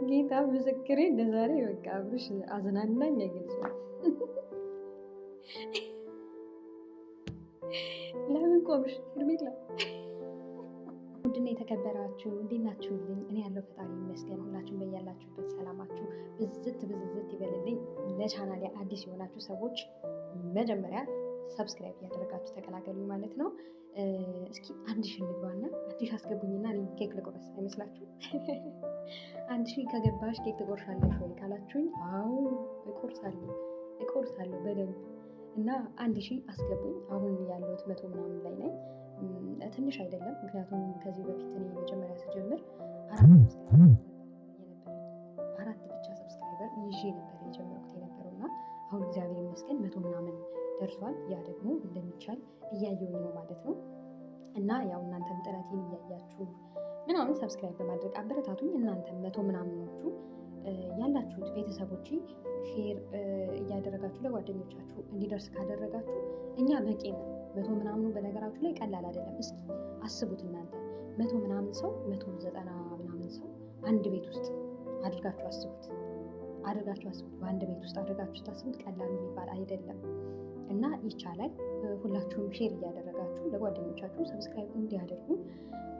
ጌታ ምስክሬ እንደዛሬ በቃ አብርሽ አዝናናኝ አይገልጽም። ለምን ቆምሽ ሄርሜላ? ውድና የተከበራችሁ እንዴት ናችሁልኝ? እኔ ያለው ፈጣሪ ይመስገን። ሁላችሁም በያላችሁበት ሰላማችሁ ብዝት ይበልልኝ። ለቻናሌ አዲስ የሆናችሁ ሰዎች መጀመሪያ ሰብስክራይብ እያደረጋችሁ ተቀላቀሉኝ ማለት ነው። እስኪ 1000 እንግባና 1000 አስገቡኝና እኔ ኬክ ልቆርስ አይመስላችሁ? 1000 ከገባሽ ኬክ ትቆርሻለሽ ወይ ካላችሁኝ፣ አዎ እቆርሳለሁ በደንብ እና 1000 አስገቡኝ። አሁን ያለሁት 100 ምናምን ላይ ነኝ። ትንሽ አይደለም፣ ምክንያቱም ከዚህ በፊት እኔ መጀመሪያ ስጀምር አራት ብቻ ሰብስክራይበር ይዤ ነበር የጀመርኩት የነበረው እና አሁን እግዚአብሔር ይመስገን 100 ምናምን ደርሷል። ያ ደግሞ እንደሚቻል እያየሁኝ ነው ማለት ነው። እና ያው እናንተም ጥረቴን እያያችሁ ምናምን ሰብስክራይብ በማድረግ አበረታቱኝ። እናንተም 100 ምናምኖቹ ያላችሁት ቤተሰቦች ሼር እያደረጋችሁ ለጓደኞቻችሁ እንዲደርስ ካደረጋችሁ እኛ በቂ ነው። 100 ምናምኑ በነገራችሁ ላይ ቀላል አይደለም። እስኪ አስቡት እናንተ 100 ምናምን ሰው 190 ምናምን ሰው አንድ ቤት ውስጥ አድርጋችሁ አስቡት። በአንድ ቤት ውስጥ አድርጋችሁ ስታስቡት ቀላል የሚባል አይደለም እና ይቻላል። ሁላችሁም ሼር እያደረጋችሁ ለጓደኞቻችሁ ሰብስክራይብ እንዲያደርጉ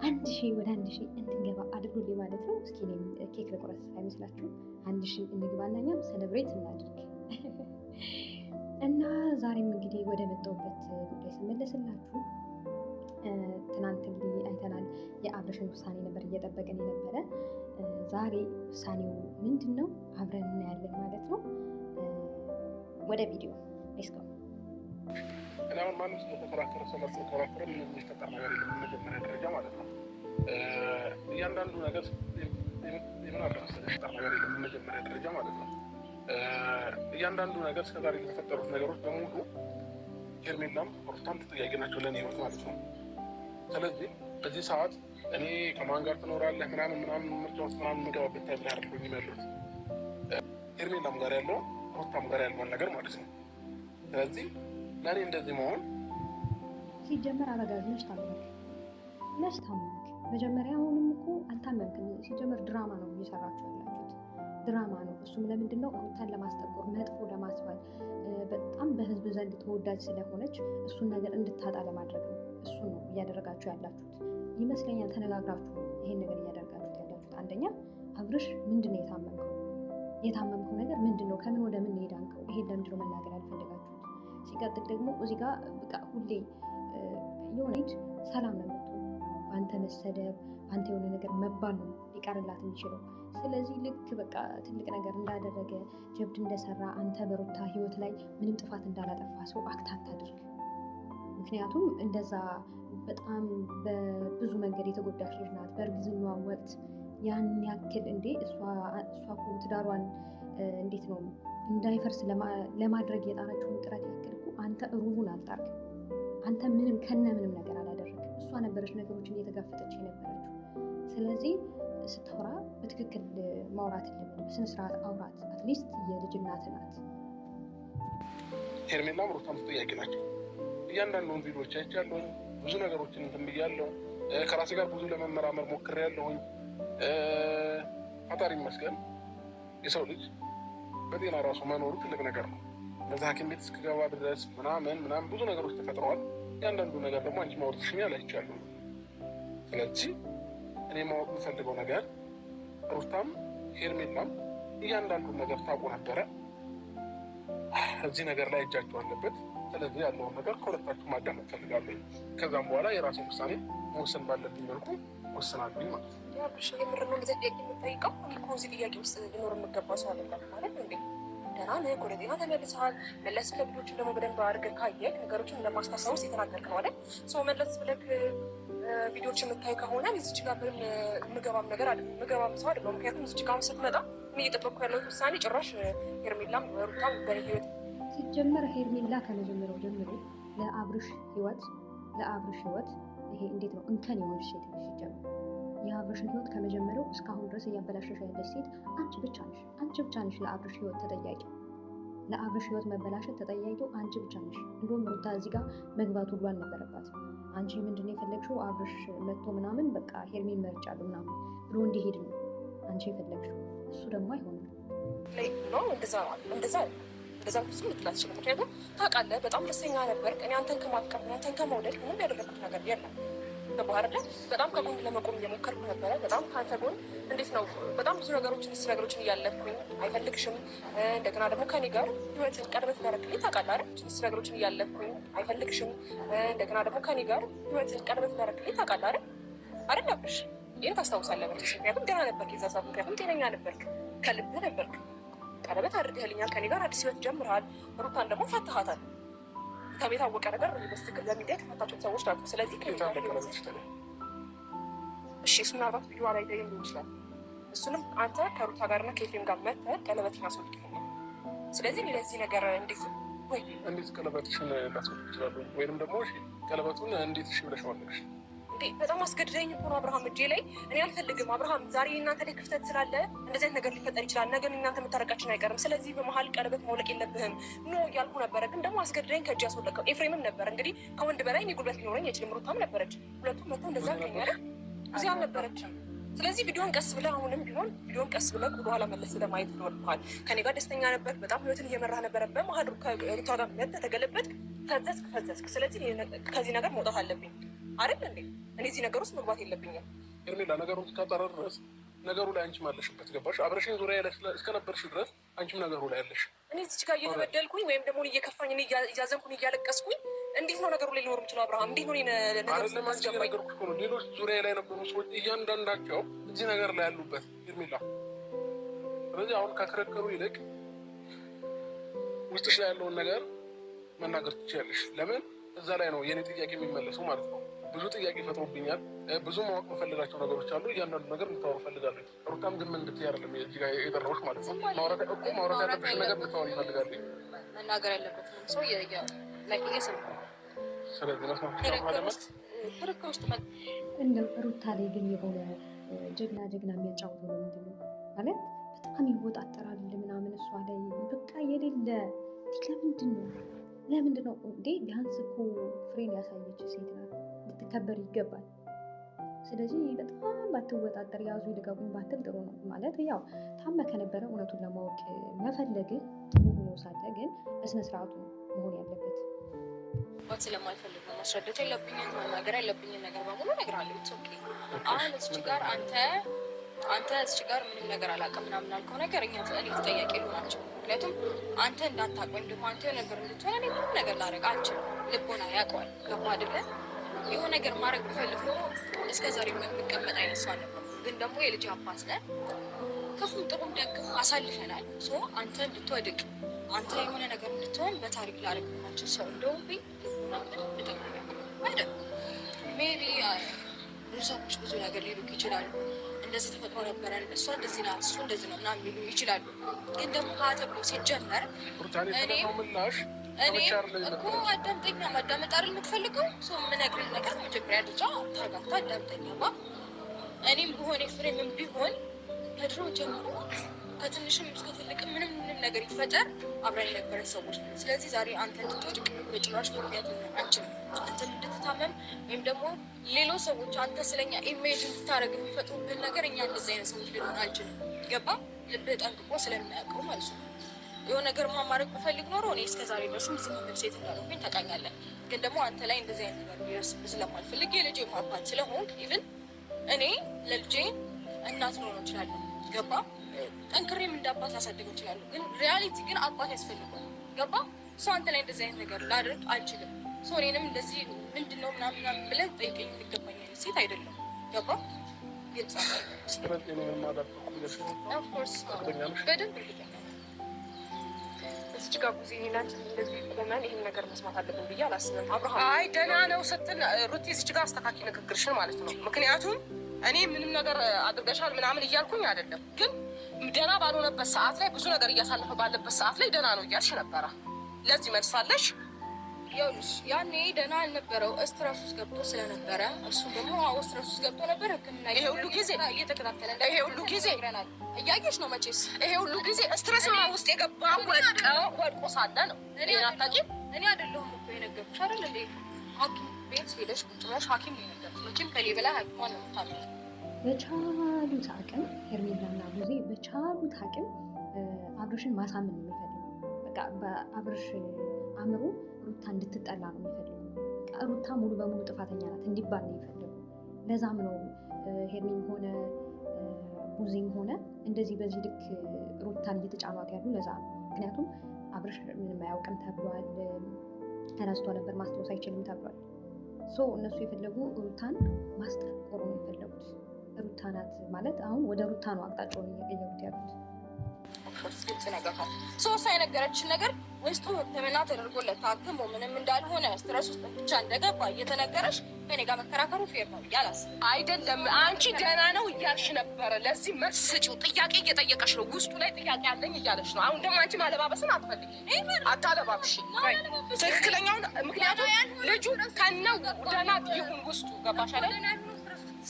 1000 ወደ 1000 እንድንገባ አድርጉልኝ ማለት ነው። እስኪ እኔም ኬክ ልቁረስ አይመስላችሁ? 1000 እንግባና እኛም ሴሌብሬት እናድርግ። እና ዛሬም እንግዲህ ወደ መጣሁበት ጉዳይ ስመለስላችሁ ትናንት እንግዲህ አይተናል። የአብርሽን ውሳኔ ነበር እየጠበቅን የነበረ። ዛሬ ውሳኔው ምንድን ነው አብረን እናያለን ማለት ነው። ወደ ቪዲዮ ሌትስ ጎ። አሁን ማንም ስለተከራከረ ስለተከራከረ ምን የሚፈጠር ነገር የለም። መጀመሪያ ደረጃ ማለት ነው እያንዳንዱ ነገር መጀመሪያ ደረጃ ማለት ነው እያንዳንዱ ነገር እስከዛሬ የተፈጠሩት ነገሮች በሙሉ ሄርሜላም ሩታም ተጠያቂ ናቸው ለእኔ ህይወት ማለት ነው። ስለዚህ በዚህ ሰዓት እኔ ከማን ጋር ትኖራለህ ምናምን ምርጫ ውስጥ ምናምን የምገባበት ታይም ላይ አይደለሁም ያለሁት። ሄርሜላም ጋር ያለው ሩታም ጋር ያለውን ነገር ማለት ነው። ስለዚህ ለእኔ እንደዚህ መሆን ሲጀመር አረጋዝ ነሽ ታመምክ። መጀመሪያ አሁንም እኮ አልታመምክም። ሲጀመር ድራማ ነው እየሰራችሁ ያላችሁት፣ ድራማ ነው። እሱም ለምንድን ነው ሩታን ለማስጠቆር መጥፎ ለማስባል በጣም በህዝብ ዘንድ ተወዳጅ ስለሆነች እሱን ነገር እንድታጣ ለማድረግ ነው። እሱ ነው እያደረጋችሁ ያላችሁት ይመስለኛል። ተነጋግራችሁ ይሄን ነገር እያደረጋችሁት ያላችሁት። አንደኛ አብርሽ ምንድን ነው የታመምከው ነገር ምንድን ነው? ከምን ወደ ምን ሄዳንከው? ይሄን ለምንድን ነው መናገር ያልፈለጋችሁት? ሲቀጥል ደግሞ እዚህ ጋር በቃ ሁሌ የሆነች ሰላም ነው የምትሆን በአንተ መሰደብ በአንተ የሆነ ነገር መባል ነው ሊቀርላት የሚችለው። ስለዚህ ልክ በቃ ትልቅ ነገር እንዳደረገ ጀብድ እንደሰራ አንተ በሩታ ህይወት ላይ ምንም ጥፋት እንዳላጠፋ ሰው አክት አታድርግ። ምክንያቱም እንደዛ በጣም በብዙ መንገድ የተጎዳች ልጅ ናት። በእርግዝኗ ወቅት ያን ያክል እሷ እኮ ትዳሯን እንዴት ነው እንዳይፈርስ ለማድረግ የጣረችውን ጥረት ያክል እኮ አንተ ሩቡን አልጣርክም። አንተ ምንም ምንም ነገር አላደረግም። እሷ ነበረች ነገሮችን እየተጋፈጠች የነበረችው። ስለዚህ ስታወራ በትክክል ማውራት ልምድ፣ በስነስርዓት አውራት። አትሊስት የልጅ እናት ናት። ሄርሜላም ሩታም ተጠያቂ ናቸው። እያንዳንዱን ቪዲዮዎች አይቻለሁኝ። ብዙ ነገሮችን እንትን ብያለሁ። ከራሴ ጋር ብዙ ለመመራመር ሞክሬያለሁኝ። ፈጣሪ ይመስገን የሰው ልጅ በጤና ራሱ መኖሩ ትልቅ ነገር ነው። በዛ ሐኪም ቤት እስክገባ ድረስ ምናምን ብዙ ነገሮች ተፈጥረዋል። እያንዳንዱ ነገር ደግሞ አንቺ ማውራትሽኛል አይቻለሁ። ስለዚህ እኔ ማወቅ የምፈልገው ነገር ሩታም ሄርሜላም እያንዳንዱን ነገር ታውቁ ነበረ። እዚህ ነገር ላይ እጃቸው አለበት። ስለዚህ ያለውን ነገር ከሁለታችሁ ማዳመጥ ፈልጋለሁ። ከዛም በኋላ የራሴን ውሳኔ መወሰን ባለብኝ መልኩ ወስናለሁ ማለት ነው። ያብሽ የምር ነው እንደዚህ ጥያቄ የምጠይቀው? እኮ እዚህ ጥያቄ ውስጥ ሊኖር የሚገባ ሰው አይደለም ማለት ነው እንዴ? ደህና ነህ፣ ወደ ጤና ተመልሰሃል። መለስ ብለህ ቪዲዮችን ደግሞ በደንብ አድርገህ ካየህ ነገሮችን እንደማስታሰብ ውስጥ የተናገርክ ነው አይደል? ሰው መለስ ብለህ ቪዲዮችን የምታይ ከሆነ እዚች ጋር ምንም የምገባም ነገር አለ የምገባም ሰው አይደለም። ምክንያቱም እዚች ጋር ስትመጣ እኔ እየጠበቅኩ ያለሁት ውሳኔ ጭራሽ ሄርሜላም ሩታም በኔ ህይወት ሲጀመር ሄርሜላ ከመጀመሪያው ጀምሮ ለአብርሽ ህይወት ይሄ እንዴት ነው እንከን የሆነች ሴት ነች። ሲጀምር የአብርሽን ህይወት ከመጀመሪያው እስካሁን ድረስ እያበላሸሽ ያለች ሴት አንቺ ብቻ ነሽ ለአብርሽ ህይወት ተጠያቂ። ለአብርሽ ህይወት መበላሸት ተጠያቂው አንቺ ብቻ ነሽ። እንደውም ሩታ እዚህ ጋር መግባት ሁሉ አልነበረባትም። አንቺ ምንድን ነው የፈለግሽው? አብርሽ መጥቶ ምናምን በቃ ሄርሜን መርጫለሁ ምናምን ብሎ እንዲሄድ ነው አንቺ የፈለግሽው። እሱ ደግሞ አይሆንም። እንደዛ ብዙ ልትላት ይችላል። ምክንያቱም ታውቃለህ በጣም ደስተኛ ነበር። እኔ አንተን ከማፍቀር አንተን ከመውደድ ምንም ያደረኩት ነገር የለም። በባህር ላይ በጣም ከጎን ለመቆም እየሞከርኩ ነበረ። በጣም ከአንተ ጎን እንዴት ነው በጣም ብዙ ነገሮችን እያለፍኩኝ አይፈልግሽም። እንደገና ደግሞ ከኔ ጋር ህይወትን ቀለበት ሊያደርግልኝ ታውቃለህ አይደል? ነገሮችን እያለፍኩኝ አይፈልግሽም። እንደገና ደግሞ ከኔ ጋር ህይወትን ቀለበት ሊያደርግልኝ ታውቃለህ አይደል አብርሽ? ይህን ታስታውሳለህ መቼስ። ምክንያቱም ደህና ነበርክ የዛ ሰዓት፣ ምክንያቱም ጤነኛ ነበርክ፣ ከልብህ ነበርክ። ቀለበት አድርገህልኛል፣ ከኔ ጋር አዲስ ህይወት ጀምረሃል። ሩታን ደግሞ ፈትሃታል። ከቤታወቀ ነገር በስትክክል ለሚዲያ የተፈታቸው ሰዎች ናቸው። ስለዚህ እሺ እሱ ምናልባት ቪዲዮ ላይ ሊሆን ይችላል። እሱንም አንተ ከሩታ ጋርና ከኤፍሬም ጋር መተህ ቀለበትን አስወልቅ። ስለዚህ ለዚህ ነገር እንዴት ቀለበትሽን ላስወልቅ ይችላሉ? ወይንም ደግሞ ቀለበቱን እንዴት እሺ ብለሽ ዋለሽ? በጣም አስገድደኝ እኮ ነው አብርሃም፣ እጄ ላይ እኔ አልፈልግም። አብርሃም ዛሬ እናንተ ላይ ክፍተት ስላለ እንደዚህ አይነት ነገር ሊፈጠር ይችላል። ነገ እናንተ መታረቃችን አይቀርም። ስለዚህ በመሀል ቀለበት ማውለቅ የለብህም ኖ እያልኩ ነበረ። ግን ደግሞ አስገድደኝ ከእጅ ያስወለቀው ኤፍሬምም ነበር። እንግዲህ ከወንድ በላይ እኔ ጉልበት ሊኖረኝ አይችልም። ሩታም ነበረች። ሁለቱም መጥተው እንደዛ ከኛለ ጊዜ አልነበረችም። ስለዚህ ቪዲዮን ቀስ ብለህ አሁንም ቢሆን ቪዲዮን ቀስ ብለህ ወደኋላ መለስ ለማየት ይኖርብሃል። ከኔ ጋር ደስተኛ ነበር፣ በጣም ህይወትን እየመራህ ነበረ። በመሀል ከሩታ ጋር መጥተህ ተገለበጥክ፣ ፈዘዝክ። ስለዚህ ከዚህ ነገር መውጣት አለብኝ አይደል እንዴ? እኔ እዚህ ነገር ውስጥ መግባት የለብኝም። ሄርሜላ ነገሩን እስካጣራ ድረስ ነገሩ ላይ አንቺም አለሽበት። ገባሽ? አብረሽኝ ዙሪያ እስከነበርሽ ድረስ አንቺም ነገሩ ላይ አለሽ። እኔ እዚህ ጋር እየተበደልኩኝ ወይም ደግሞ እየከፋኝ እያዘንኩኝ እያለቀስኩኝ እንዴት ነው ነገሩ ላይ ሊኖር የምችለው? አብርሃም እንዴት ነው ነገርኩሽ እኮ ነው። ሌሎች ዙሪያ ላይ የነበሩ ሰዎች እያንዳንዳቸው እዚህ ነገር ላይ ያሉበት ሄርሜላ። ስለዚህ አሁን ከክርክሩ ይልቅ ውስጥሽ ላይ ያለውን ነገር መናገር ትችያለሽ። ለምን እዛ ላይ ነው የኔ ጥያቄ የሚመለሰው ማለት ነው። ብዙ ጥያቄ ፈጥሮብኛል። ብዙ ማወቅ የምፈልጋቸው ነገሮች አሉ። እያንዳንዱ ነገር እንድታወሩ እፈልጋለሁ። ሩታም ዝም እንድትይ አይደለም እዚህ ጋር የጠራሁሽ ማለት ነው። ማውራት ያለብሽ ነገር እንድታወሪ እፈልጋለሁ። መናገር ያለበትንም ሰው እየሰማ ስለዚህ ክርክር ውስጥ እንደው ሩታ ላይ ግን የሆነ ጀግና የሚያጫውተው ነው ምንድን ነው ማለት በጣም ይወጣጠራል ምናምን እሷ ላይ በቃ የሌለ ለምንድን ነው እንዴ? ቢያንስ እኮ ፍሬን ያሳየች ሴት ናት፣ ልትከበር ይገባል። ስለዚህ በጣም ባትወጣጠር ያዙ ይልቀቁኝ ባትል ጥሩ ነው። ማለት ያው ታመ ከነበረ እውነቱን ለማወቅ መፈለግ ጥሩ ሆኖ ሳለ ግን በስነስርዓቱ መሆን ያለበት። ስለማልፈልግ ነው ማስረዳት የለብኝም መናገር ያለብኝን ነገር በሙሉ እነግርሃለሁ። አሁን እዚች ጋር አንተ እዚች ጋር ምንም ነገር አላውቅም ምናምን አልከው ነገር እኔ ተጠያቂ ናቸው። ምክንያቱም አንተ እንዳታውቅ ወይም ደግሞ አንተ ነገር እንድትሆን እኔ ምንም ነገር ላደርግ አልችልም። ልቦና ያውቀዋል። ገባ አይደለ? የሆነ ነገር ማድረግ ብፈልግ ኖሮ እስከዛሬ የምቀመጥ አይነት ሰው አልነበርኩም። ግን ደግሞ የልጅ አባት ነን፣ ክፉም ጥሩም ደግም አሳልፈናል። አንተ እንድትወድቅ አንተ የሆነ ነገር እንድትሆን በታሪክ ላደርግ ናቸው ሰው እንደውም አይደል? ሜቢ ብዙ ሰዎች ብዙ ነገር ሊሉክ ይችላሉ። እንደዚህ ተፈጥሮ ነበረን፣ እሷ እንደዚህ ናት፣ እሱ እንደዚህ ነው ምናምን ሊሉ ይችላሉ። ግን ደግሞ ከአተብሎ ሲጀመር እኔ እኮ አዳምጠኛ ማዳመጥ አይደል የምትፈልገው? ሰው የምነግርህ ነገር መጀመሪያ ደረጃ ተረጋግተህ አዳምጠኛ። እኔም ቢሆን ኤፍሬምም ቢሆን ከድሮ ጀምሮ ከትንሽም እስከ ትልቅም ምንም ነገር ይፈጠር አብረን የነበረን ሰዎች ነው። ስለዚህ ዛሬ አንተ እንድትወድቅ በጭራሽ ምክንያት ሊሆን አንችልም። አንተ እንድትታመም ወይም ደግሞ ሌሎች ሰዎች አንተ ስለኛ ኢሜጅ እንድታደርግ የሚፈጥሩብን ነገር እኛ እንደዚህ አይነት ሰዎች ሊሆን አልችልም። ገባ? ልብህ ጠንቅቆ ስለሚያውቀው ማለት ነው። የሆነ ነገር ማድረግ ብፈልግ ኖሮ እኔ እስከዛሬ ድረስም ዝም ብል ሴት እንዳልኩኝ ታውቃኛለህ። ግን ደግሞ አንተ ላይ እንደዚህ አይነት ነገር ሊደርስብህ ስለማልፈልግ የልጄ አባት ስለሆንክ ኢቭን እኔ ለልጄ እናት ኖሮ እችላለሁ። ገባ? ጠንክሬም እንደ አባት ላሳድገው እችላለሁ። ግን ሪያሊቲ ግን አባት ያስፈልገዋል። ገባ? ሰው አንተ ላይ እንደዚህ አይነት ነገር ላደርግ አልችልም። ሰው እኔንም እንደዚህ ምንድነው ምናምን ብለህ ጠይቀኝ የሚገባኝ አይነት ሴት አይደለም። ገባ? ግልጽ በደንብ እዚች ጋር ጊዜ ናችን እንደዚህ ቆመን ይህን ነገር መስማት አለብን ብዬ አላስብም። አብርሃም አይ ደህና ነው ስትል ሩቲ እዚች ጋር አስተካኪ ንግግርሽን ማለት ነው። ምክንያቱም እኔ ምንም ነገር አድርገሻል ምናምን እያልኩኝ አይደለም፣ ግን ደህና ባልሆነበት ሰዓት ላይ ብዙ ነገር እያሳለፈ ባለበት ሰዓት ላይ ደህና ነው እያልሽ ነበረ። ለዚህ መልሳለሽ ይኸውልሽ ያኔ ደህና አልነበረው ስትረስ ውስጥ ገብቶ ስለነበረ እሱ ደግሞ ስትረስ ውስጥ ገብቶ ነበር። ሕክምና ይሄ ሁሉ ጊዜ እየተከታተለ ይሄ ሁሉ ጊዜ እያየሽ ነው መቼስ። ይሄ ሁሉ ጊዜ ስትረስ ውስጥ የገባ ወድቆ ሳለ ነው። እኔ አይደለሁም እኮ የነገርኩሽ አይደል እንዴ? ሐኪም ቤት ሄደሽ ቁጭ ብለሽ ሐኪም ነው የነገርኩሽ። መቼም ከኔ በላይ ሐኪሟን ነው የምታውቂው። በቻሉት አቅም ሄርሜላና ቡዜ በቻሉት አቅም አብርሽን ማሳመን ነው የሚፈልጉ። በቃ በአብርሽ አእምሮ ሩታ እንድትጠላ ነው የሚፈልጉ። ሩታ ሙሉ በሙሉ ጥፋተኛ ናት እንዲባል ነው የሚፈልጉ። ለዛም ነው ሄርሜም ሆነ ቡዜም ሆነ እንደዚህ በዚህ ልክ ሩታን እየተጫኗት ያሉ። ለዛ ነው። ምክንያቱም አብርሽ ምንም አያውቅም ተብሏል፣ ተነስቶ ነበር ማስታወስ አይችልም ተብሏል። እነሱ የፈለጉ ሩታን ማስጠቆር ነው የፈለጉት። ሩታ ናት ማለት አሁን ወደ ሩታ ነው አቅጣጫውን እየቀየሩት ያሉት። ግልጽ ነገር ሶስት የነገረችን ነገር ውስጡ ሕክምና ተደርጎለት ታክሞ ምንም እንዳልሆነ ስትረስ ውስጥ ብቻ እንደገባ እየተነገረሽ ከኔ ጋር መከራከሩ ፌር ነው እያላስ አይደለም። አንቺ ደህና ነው እያልሽ ነበረ። ለዚህ መልስ ስጪው። ጥያቄ እየጠየቀሽ ነው። ውስጡ ላይ ጥያቄ አለኝ እያለሽ ነው። አሁን ደግሞ አንቺ ማለባበስን አትፈልጊ። አታለባብሽ ትክክለኛውን። ምክንያቱም ልጁ ከነው ደህና ይሁን ውስጡ ገባሽ አይደል?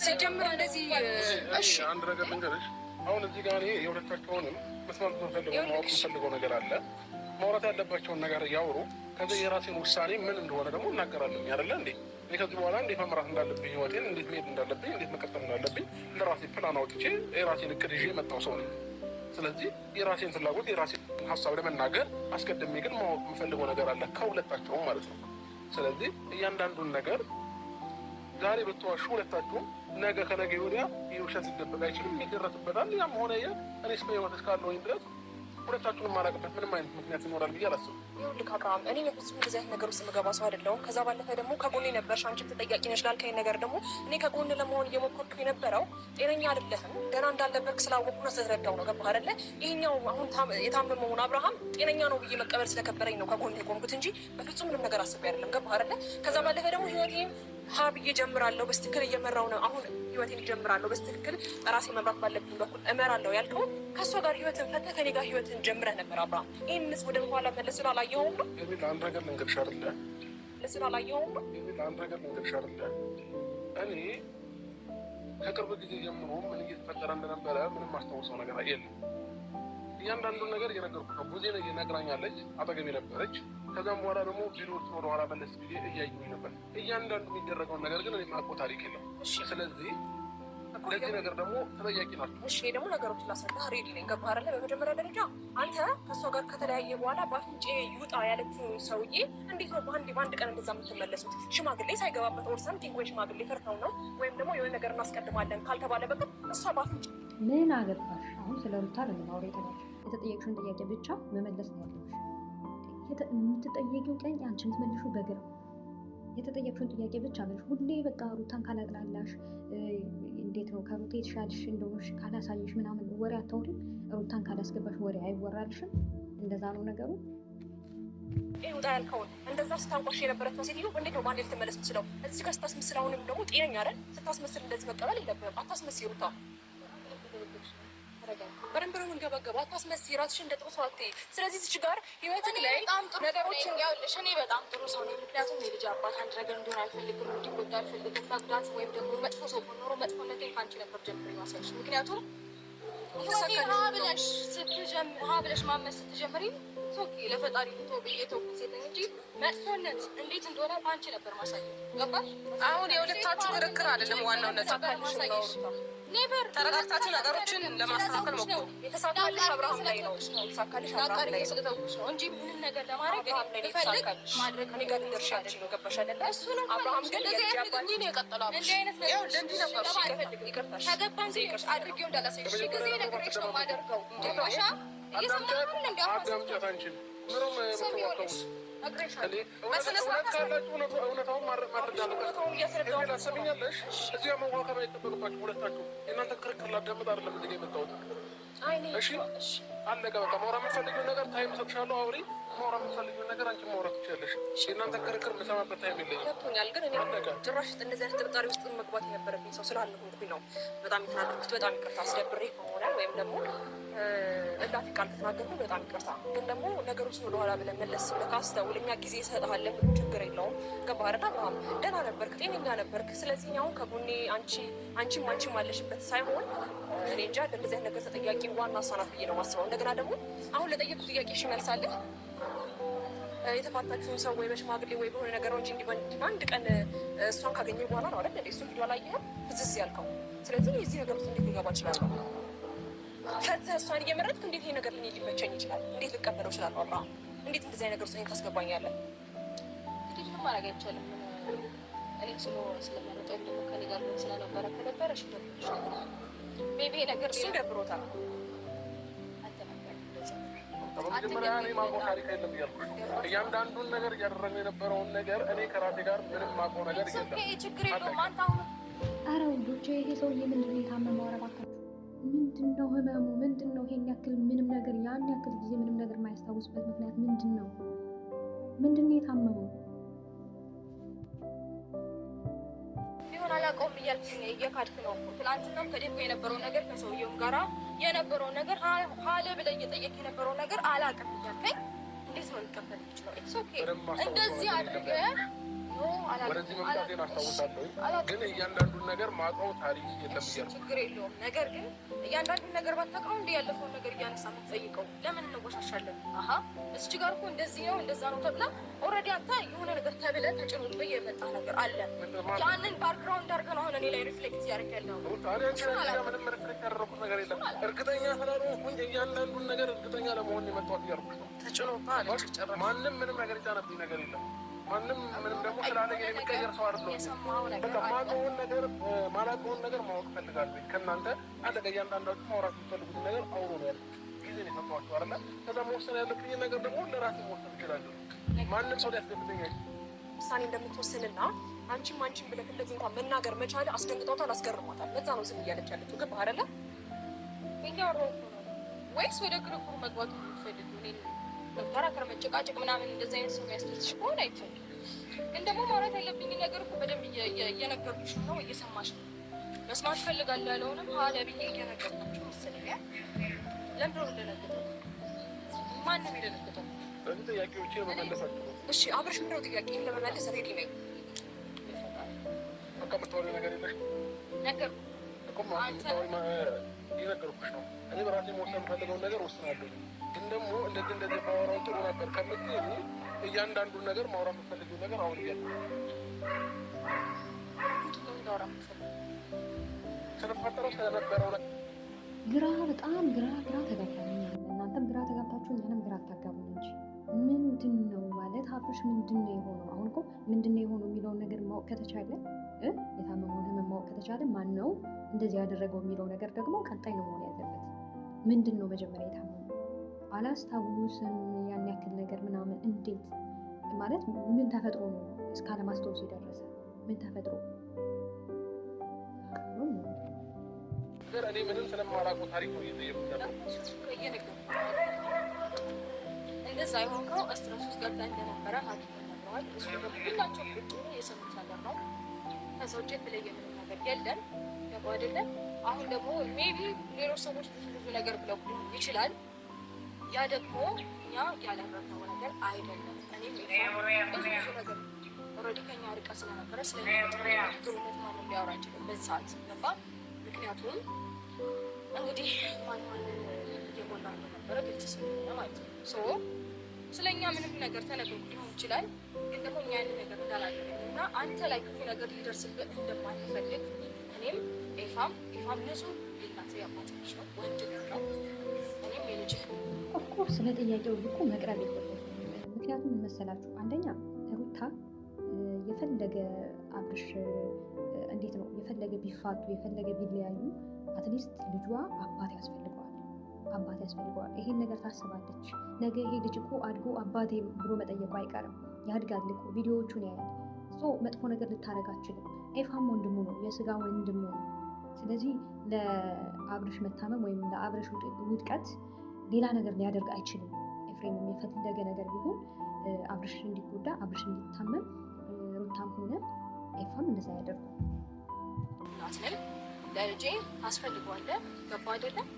ሲጀምር እንደዚህ እሺ፣ አንድ ነገር ልንገርሽ። አሁን እዚህ ጋር እኔ የሁለታቸውንም መስማት የምፈልገው ማወቅ የምፈልገው ነገር አለ። ማውራት ያለባቸውን ነገር ያውሩ። ከዚህ የራሴን ውሳኔ ምን እንደሆነ ደግሞ እናገራለሁ አይደለ እንዴ? እኔ ከዚህ በኋላ እንዴት መምራት እንዳለብኝ፣ ህይወቴን እንዴት መሄድ እንዳለብኝ፣ እንዴት መቀጠል እንዳለብኝ ለራሴ ፕላን አውጥቼ የራሴን እቅድ ይዤ የመጣው ሰው ነኝ። ስለዚህ የራሴን ፍላጎት የራሴን ሀሳብ ለመናገር አስቀድሜ ግን ማወቅ የምፈልገው ነገር አለ ከሁለታቸውም ማለት ነው። ስለዚህ እያንዳንዱን ነገር ዛሬ ብትዋሹ ሁለታችሁም ነገ ከነገ ወዲያ የውሸት ሊደበቅ አይችልም፣ ይደረስበታል። ያም ሆነ እኔ እስከ ህይወት እስካለሁኝ ድረስ ሁለታችሁን የማላውቅበት ምንም አይነት ምክንያት ይኖራል ብዬ አላስብም። ይኸውልህ አብርሃም፣ እኔ በፍጹም እንደዚህ አይነት ነገር ውስጥ የምገባ ሰው አይደለሁም። ከዛ ባለፈ ደግሞ ከጎኔ ነበርሽ፣ አንቺም ተጠያቂ ነሽ ላልከኝ ነገር ደግሞ እኔ ከጎን ለመሆን እየሞከርኩ የነበረው ጤነኛ አይደለህም ገና እንዳልነበርክ ስላወቅኩና ስለተረዳሁ ነው። ገባህ አይደለ? ይሄኛው አሁን የታመመውን አብርሃም ጤነኛ ነው ብዬ መቀበል ስለከበረኝ ነው ከጎን የቆምኩት እንጂ በፍጹም ምንም ነገር አስቤ አይደለም። ገባህ አይደለ? ከዛ ባለፈ ደግሞ ህይወቴን ሀ ብዬ ጀምራለሁ። በስትክክል እየመራው ነው። አሁን ህይወቴን እጀምራለሁ። በስትክክል ራሴ መምራት ባለብኝ በኩል እመራለሁ ያልከው ከእሷ ጋር ህይወትን ፈተህ ከኔ ጋር ህይወትን ጀምረህ ነበር አብርሃም። ይህንስ ወደ በኋላ መለስ ስላላየኸውም ነው። አንድ ነገር ልንገርሽ አይደለ? ስላላየኸውም ነው። አንድ ነገር ልንገርሽ አይደለ? እኔ ከቅርብ ጊዜ ጀምሮ ምን እየተፈጠረ እንደነበረ ምንም ማስታወሰው ነገር የለም። እያንዳንዱን ነገር እየነገርኩ ነው። ቡዜ እየነግራኛለች፣ አጠገቤ ነበረች። ከዛም በኋላ ደግሞ ቪዲዮዎችን ወደኋላ መለስ ጊዜ እያዩኝ ነበር። እያንዳንዱ የሚደረገውን ነገር ግን እኔ የማውቀው ታሪክ የለም። ስለዚህ ለዚህ ነገር ደግሞ ተጠያቂ ናቸው። እሺ ደግሞ ነገሮችን ላስረዳህ ሬዲ ነኝ። ገባህ አይደለ? በመጀመሪያ ደረጃ አንተ ከእሷ ጋር ከተለያየ በኋላ በአፍንጬ ይውጣ ያለችው ሰውዬ እንዴት ነው በአንድ ቀን እንደዛ የምትመለሱት? ሽማግሌ ሳይገባበት ወር ሳምቲንግ ወይ ሽማግሌ ፈርተው ነው ወይም ደግሞ የሆነ ነገር እናስቀድማለን ካልተባለ በቀር እሷ በአፍንጬ ምን አገባሽ? አሁን ስለ ሩታ ለምናወራ የተጠየቅሽውን ጥያቄ ብቻ መመለስ ነው ያለብሽ። የምትጠየቂው ቀኝ አንቺ የምትመልሺው በግራ የተጠየቅሽውን ጥያቄ ብቻ መልሽ። ሁሌ በቃ ሩታን ካላቅላላሽ እንዴት ነው ከሩታ የተሻልሽ እንደሆንሽ ካላሳየሽ ምናምን ወሬ አታውሪም። ሩታን ካላስገባሽ ወሬ አይወራልሽም። እንደዛ ነው ነገሩ። ይውጣ ያልከውን እንደዛ ስታንቋሽ የነበረችው ሴትዮ እንዴት ነው በአንዴ ልትመለስ ትችለው? እዚህ ጋር ስታስመስል አሁንም ደግሞ ጤነኛ አይደል? ስታስመስል እንደዚህ መቀበል የለብህም። አታስመስል ሩታ፣ በደንብ ነው የምንገባገበው። አታስመስል ራስሽን እንደ ጥሩ ሰው አትይ። ስለዚህ እዚህ ጋር ህይወትህ ላይ ነገሮችን ያውልሽ እኔ በጣም ጥሩ ሰው ነኝ። ምክንያቱም የልጅ አባት አንድ ነገር እንዲሆን አልፈልግም፣ እንዲጎዳ አልፈልግም። መጉዳት ወይም ደግሞ መጥፎ ሰው ኖሮ መጥፎነቴን ከአንቺ ነበር ጀምሬ ማሳይሽ። ምክንያቱም ሀ ብለሽ ማመስ ስትጀምሪ ለፈጣሪ የተወኩት ሴት እንጂ መጥፎነት እንዴት እንደሆነ በአንቺ ነበር ማሳየት። ገባሽ? አሁን የሁለታችሁ ክርክር አይደለም ዋናው ነጻ ካልሽ ነው። ተረጋግታችሁ ነገሮችን ለማስተካከል ሞክሩ። የተሳካልሽ አብርሃም ላይ ነው። የተሳካልሽ አብርሃም ላይ ስለተውኩሽ ነው እንጂ ምንም ነገር ለማድረግ ይፈልግ ማድረግ እኔ ጋር ልደርሻለሽ ነው። ገባሽ አይደለ? አብርሃም ግን የልጅ አባት ነው የቀጠለው። እንዲህ አይነት ነገር ይቅርታሽ ከገባን ዜሽ አድርጌው እንዳላሳይሽ ጊዜ ነገሮች ነው የማደርገው። ገባሻ? እየሰማሁን አዳምጫት አንቺን ምንም የምትዋቀሙት እውነታውን ማድረግ አለበት። ሰሚኛለሽ? እዚያ መዋከብ አይጠበቅባችሁ ሁለታችሁ። የእናንተ ክርክር ላዳምጥ አይደለም እዚህ የመጣሁት። እሺ አለቀ በቃ። ማውራት የምትፈልጊውን ነገር ታይም እሰጥሻለሁ፣ አውሪ። ማውራት የምትፈልጊውን ነገር አንቺ ማውራት ትችያለሽ። የእናንተ ክርክር የምሰማበት ታይም የለኝም። ገብቶኛል፣ ግን እኔ ጭራሽ እንደዚህ አይነት ጥርጣሬ ውስጥ መግባት የነበረብኝ ሰው ስላልሆንኩኝ ነው በጣም የተናገርኩት። በጣም ይቅርታ አስደብሬ ከሆነ ወይም ደግሞ እላፊ ቃል ከተናገርኩ በጣም ይቅርታ። ግን ደግሞ ነገሮችን ወደኋላ ብለን መለስ ብለህ ካስተውል እኛ ጊዜ እሰጥሃለን፣ ምንም ችግር የለውም። ገባህ አይደል? አብርሃም ደህና ነበርክ፣ ጤነኛ ነበርክ። ስለዚህ አሁን ከጎኔ አንቺም አለሽበት ሳይሆን እኔ እንጃ እንደዚህ አይነት ነገር ተጠያቂ ዋና እሷ ናት ብዬ ነው የማስበው። እንደገና ደግሞ አሁን ለጠየቁት ጥያቄ እሺ መልሳለህ። የተፋታችሁን ሰው ወይ በሽማግሌ ወይ በሆነ ነገር እንጂ አንድ ቀን እሷን ካገኘ በኋላ ነው አይደል? እሱን ቪዲዮ አላየህም? ፍዝዝ ያልከው። ስለዚህ የዚህ ነገር ውስጥ እንዴት ሊገባ እችላለሁ? ከዚያ እሷን እየመረጥክ እንዴት ይሄ ነገር ሊመቸኝ ይችላል? እንዴት ልቀበለው እችላለሁ? አብርሃም እንዴት እንደዚህ አይነት ነገር ውስጥ ታስገባኛለህ? እንግዲህ ምንም ማድረግ አይቻልም። እኔ ስለመረጠው ደግሞ ከኔ ጋር ስለነበረ ከነበረ እሺ ሜቢ ነገር እሱ ደብሮታል። በመጀመሪያ እኔ ማውቀው ታሪክ የለም እያልኩሽ ነው። እያንዳንዱን ነገር እያደረግን የነበረውን ነገር እኔ ከራሴ ጋር ምንም ማውቀው ነገር የለም። ችግር የለውም። አንተ አሁን ኧረ ወንዶቼ ይሄ ሰውዬ ምንድን ነው የታመመው? ኧረ እባካችሁ ምንድን ነው ህመሙ? ምንድን ነው ይሄን ያክል ምንም ነገር ያን ያክል ጊዜ ምንም ነገር የማያስታውስበት ምክንያት ምንድን ነው? ምንድን ነው የታመመው? ቢሆን አላውቀውም እያልኩኝ እየካድክ ነው እኮ። ትናንትናም ከደንብ የነበረው ነገር ከሰውየውም ጋራ የነበረው ነገር ሀለ ብለህ እየጠየቅ የነበረው ነገር አላውቅም እያልከኝ እንዴት ነው ሊቀበል ይችላል? ኢትስ ኦኬ እንደዚህ አድርገህ ወደዚህ መምጣቴን አስታውሳለሁ፣ ግን እያንዳንዱን ነገር ማውቀው ታሪክ የለም እያልኩ። ችግር የለውም። ነገር ግን እያንዳንዱን ነገር ባታውቀው እንደ ያለፈውን ነገር እያነሳ የምትጠይቀው ለምን እንወሻሻለን? አሀ እዚህ ጋር እኮ እንደዚህ ነው እንደዛ ነው ተብላ ኦልሬዲ አንተ የሆነ ነገር ተብለህ ተጭኖብህ የመጣ ነገር አለ። ያንን ባክግራውንድ አድርገህ ነው አሁን እኔ ላይ ሪፍሌክት እያደረግ ያለው። ምንም ሪፍሌክት ያደረኩት ነገር የለም። እርግጠኛ ስላልሆንኩኝ እያንዳንዱን ነገር እርግጠኛ ለመሆን የመጣሁት እያልኩሽ ነው። ተጭኖብህ ማንም ምንም ነገር የጫነብኝ ነገር የለም። ማንም ምንም ደግሞ ስላለ የሚቀየር ሰው አይደለም። በቃ ማውቀውን ነገር ማላውቀውን ነገር ማወቅ ፈልጋለሁ ከእናንተ አለቀ። እያንዳንዳችሁ ማውራት የምትፈልጉት ነገር አውሮ ነው ያልኩት። ጊዜ ነው የሰማችሁ አይደለ? ከዛ መወሰን ያለብኝ ነገር ደግሞ ለራሴ መወሰን እችላለሁ። ማንም ሰው ሊያስገድደኝ አይችልም። ውሳኔ እንደምትወስንና አንቺም ብለህ እንደዚህ እንኳን መናገር መቻል አስደንግጧታል፣ አስገርሟታል። ለዛ ነው ዝም እያለች ያለችው። ገባህ አይደለ? ወይስ ወደ ክርክሩ መግባቱ የሚፈልግ መከራከር፣ መጨቃጨቅ ምናምን እንደዚህ አይነት ሰው የሚያስደስትሽ ከሆነ አይቻልም። ግን ደግሞ ማውራት ያለብኝ ነገር እኮ በደንብ እየነገርኩሽ ነው፣ እየሰማሽ ነው። መስማት ፈልጋለሁ ያለውንም ሀለ ብዬ እየነገርኩሽ መሰለኝ። ለምንድን ነው የምደነግጠው? ማንም የደነግጠው? በዚህ ጥያቄዎችን መመለሳቸው ነው። እሺ አብረሽ ምንድን ነው ጥያቄን ለመመለስ ሬዲ ነኝ። በቃ የምታወሪው ነገር የለሽ ነገርኩ እኮ እየነገርኩሽ ነው። እኔ በራሴ መወሰን የምፈልገውን ነገር ወስናለሁ። ግን ደግሞ እንደዚህ ማወራው ጥሩ ነበር ከምትይኝ እያንዳንዱን ነገር ማውራት የምትፈልጊው ነገር አሁን ስለተፈጠረው ስለነበረው በጣም ግራ ተጋብተናል። እናንተም ግራ ተጋብታችሁ እኛንም ግራ አታጋቡን እንጂ ምንድን ነው ማለት አብርሽ ምንድን ነው የሆነው? አሁን እኮ ምንድን ነው የሆነው የሚለውን ነገር ማወቅ ከተቻለ የታመመውን ህመም ማወቅ ከተቻለ ማን ነው እንደዚህ ያደረገው የሚለው ነገር ደግሞ ቀጣይ ነው መሆን ያለበት። ምንድን ነው መጀመሪያ የታመመው? አላስታውስም ያን ያክል ነገር ምናምን እንዴት ማለት ምን ተፈጥሮ ነው እስከ አለማስታወስ የደረሰ? ምን ተፈጥሮ እኔ ምንም ስለማላውቀው ታሪክ ነው እየጠየኩት እንደዛ የሆንከው ስትረስ ውስጥ ገብተህ እንደነበረ ሐኪም ነግረዋል። እሱ ደግሞ ሁላቸው የሰሙት ነገር ነው። ከዛ ውጭ የተለየ ምንም ነገር የለም። ገባ አይደለም? አሁን ደግሞ ሜቢ ሌሎች ሰዎች ብዙ ነገር ብለው ይችላል። ያ ደግሞ እኛ ያላረፈው ነገር አይደለም። እኔም ብዙ ነገር ኦልሬዲ ከኛ ርቃ ስለነበረ ስለግሩነት ማንም ሊያወራ አይችልም በዚህ ሰዓት ገባ። ምክንያቱም እንግዲህ ማንን እየሞላ እንደነበረ ግልጽ ስለሆነ ማለት ነው። ስለኛ ምንም ነገር ተነግሮ ሊሆን ይችላል። ግን ደግሞ እኛ ያንን ነገር እንዳላደረግን እና አንተ ላይ ክፉ ነገር ሊደርስብህ እንደማንፈልግ እኔም ኤፋም ንጹህ የእናትህ የአባትሽ ነው፣ ወንድም ነው። እኔም የልጅህ ኦፍኮርስ ስለ ጥያቄው እኮ መቅረብ የለበትም። ምክንያቱም ምን መሰላችሁ፣ አንደኛ ሩታ የፈለገ አብርሽ እንዴት ነው የፈለገ ቢፋቱ የፈለገ ቢለያዩ አትሊስት ልጇ አባት ያስፈልገዋል። ይሄን ነገር ታስባለች። ነገ ይሄ ልጅ እኮ አድጎ አባቴ ብሎ መጠየቁ አይቀርም። ያድጋል እኮ ቪዲዮዎቹን ያያል። መጥፎ ነገር ልታደርግ አትችልም። ኤፋም ወንድሙ ነው፣ የስጋ ወንድሙ ነው። ስለዚህ ለአብርሽ መታመም ወይም ለአብርሽ ውድቀት ሌላ ነገር ሊያደርግ አይችልም። ኤፍሬም የፈለገ ነገር ቢሆን አብርሽ እንዲጎዳ አብርሽ እንዲታመም ሩታም ሆነ ኤፋም እንደዛ ያደርጉ። እናትንም ለልጄ አስፈልጓለ ገባ አይደለም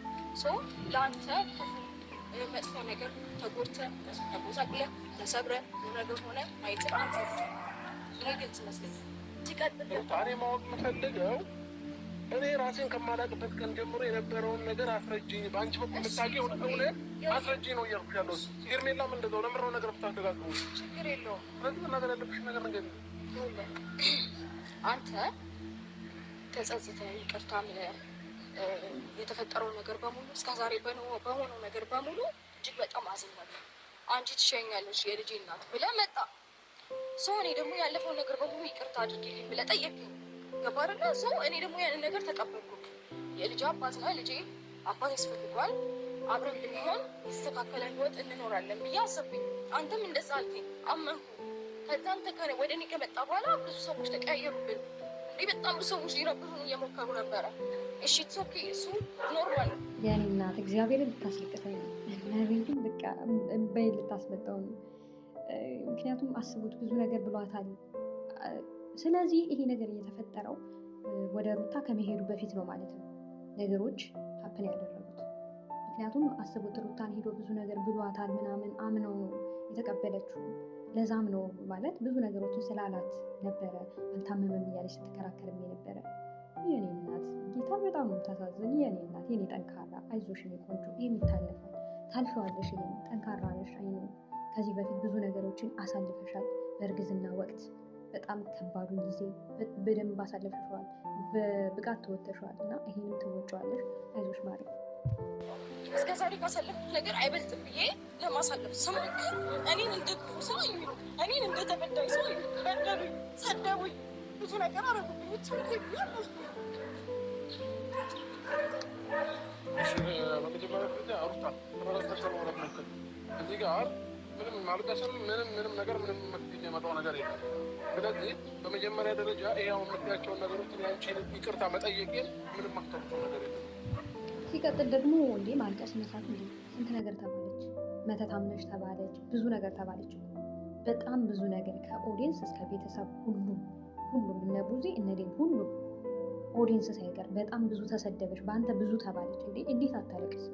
ለአንተ መጥፎ ነገር ተጎድተህ ተጎሳቅለህ ተሰብረህ ነገር ሆነ ማየት አንተ ይሄ ግልጽ ይመስለኛል። ሲቀጥል እኔ ማወቅ የምፈልገው እኔ ራሴን ከማላውቅበት ቀን ጀምሮ የነበረውን ነገር አስረጅኝ፣ በአንቺ በኩል የምታውቂው እውነት አስረጅኝ ነው እያልኩሽ ያለው። ሄርሜላም እንደዛው ለምረው ነገር ብታደጋግሙ ችግር የለውም። ስለዚህ መናገር ያለብሽ ነገር ነገር አንተ ተጸጽተህ ይቅርታ ብለህ የተፈጠረው ነገር በሙሉ እስከዛሬ በሆነው ነገር በሙሉ እጅግ በጣም አዝኛለሁ። አንቺ ትሸኛለሽ የልጄ እናት ብለህ መጣ ሰው እኔ ደግሞ ያለፈው ነገር በሙሉ ይቅርታ አድርጊልኝ ብለህ ጠየቅኝ። ገባ አይደለ? ሰው እኔ ደግሞ ያንን ነገር ተቀበልኩ። የልጅ አባት ነህ፣ ልጄ አባት ያስፈልጓል፣ አብረን ብንሆን የተስተካከለ ህይወት እንኖራለን ብዬ አሰብኩኝ። አንተም እንደዛ አልከኝ፣ አመንኩ። ከዛም ወደ እኔ ከመጣ በኋላ ብዙ ሰዎች ተቀያየሩብን። እንዲህ በጣም ብዙ ሰዎች ሊረብሹን እየሞከሩ ነበረ። እሺ ኦኬ፣ እሱ ኖርማል። የኔ እናት እግዚአብሔርን ልታስለቅሰኝ ነው። እግዚአብሔርን በቃ እምባዬ ልታስመጣው ነው። ምክንያቱም አስቡት ብዙ ነገር ብሏታል። ስለዚህ ይሄ ነገር እየተፈጠረው ወደ ሩታ ከመሄዱ በፊት ነው ማለት ነው ነገሮች ሀፕን ያደረጉት። ምክንያቱም አስቡት ሩታን ሄዶ ብዙ ነገር ብሏታል ምናምን አምነው ነው የተቀበለችው። ለዛም ነው ማለት ብዙ ነገሮችን ስላላት ነበረ አልታመመም እያለች ስትከራከርም የነበረ። የኔ እናት ጌታ በጣም ነው የምታሳዝን። የኔ እናት የኔ ጠንካራ፣ አይዞሽ የኔ ቆንጆ፣ ይሄም ይታለፋል፣ ታልፈዋለሽ፣ ይሄ ጠንካራ ነሽ። አይ ነው ከዚህ በፊት ብዙ ነገሮችን አሳልፈሻል። በእርግዝና ወቅት በጣም ከባዱን ጊዜ በደንብ አሳልፈሻል፣ በብቃት ተወጥተሻል እና ይሄንም ትወጪዋለሽ። አይዞሽ ማሪ። እስከ ዛሬ ካሳለፍኩት ነገር አይበልጥም ብዬ ለማሳለፍ ስሞክር እኔን እንደ ክፉ ሰው አዩኝ፣ እኔን እንደ ተበዳይ ሰው አዩኝ፣ በደሉኝ፣ ሰደቡኝ፣ ብዙ ነገር አረጉብኝ። በመጀመሪያ ደረጃ ሩታ ተመለስተሽ ማለት ነው። እዚህ ጋር ምንም ማልቀስም ምንም ነገር ምንም የሚመጣው ነገር የለም። ስለዚህ በመጀመሪያ ደረጃ ይሄ አሁን የምትያቸውን ነገሮች ያንቺን ይቅርታ መጠየቄን ምንም ማክተው ነገር የለም። ሲቀጥል ደግሞ እንዴ ማልቀስ መሳት እንዴ ስንት ነገር ተባለች፣ መተታምነሽ ተባለች፣ ብዙ ነገር ተባለች። በጣም ብዙ ነገር ከኦዲየንስ እስከ ቤተሰብ ሁሉም እነ ቡዜ እነ ዴም ሁሉም ኦዲየንስ ሳይቀር በጣም ብዙ ተሰደበች፣ በአንተ ብዙ ተባለች። እንዴ እንዴት አታለቅስ?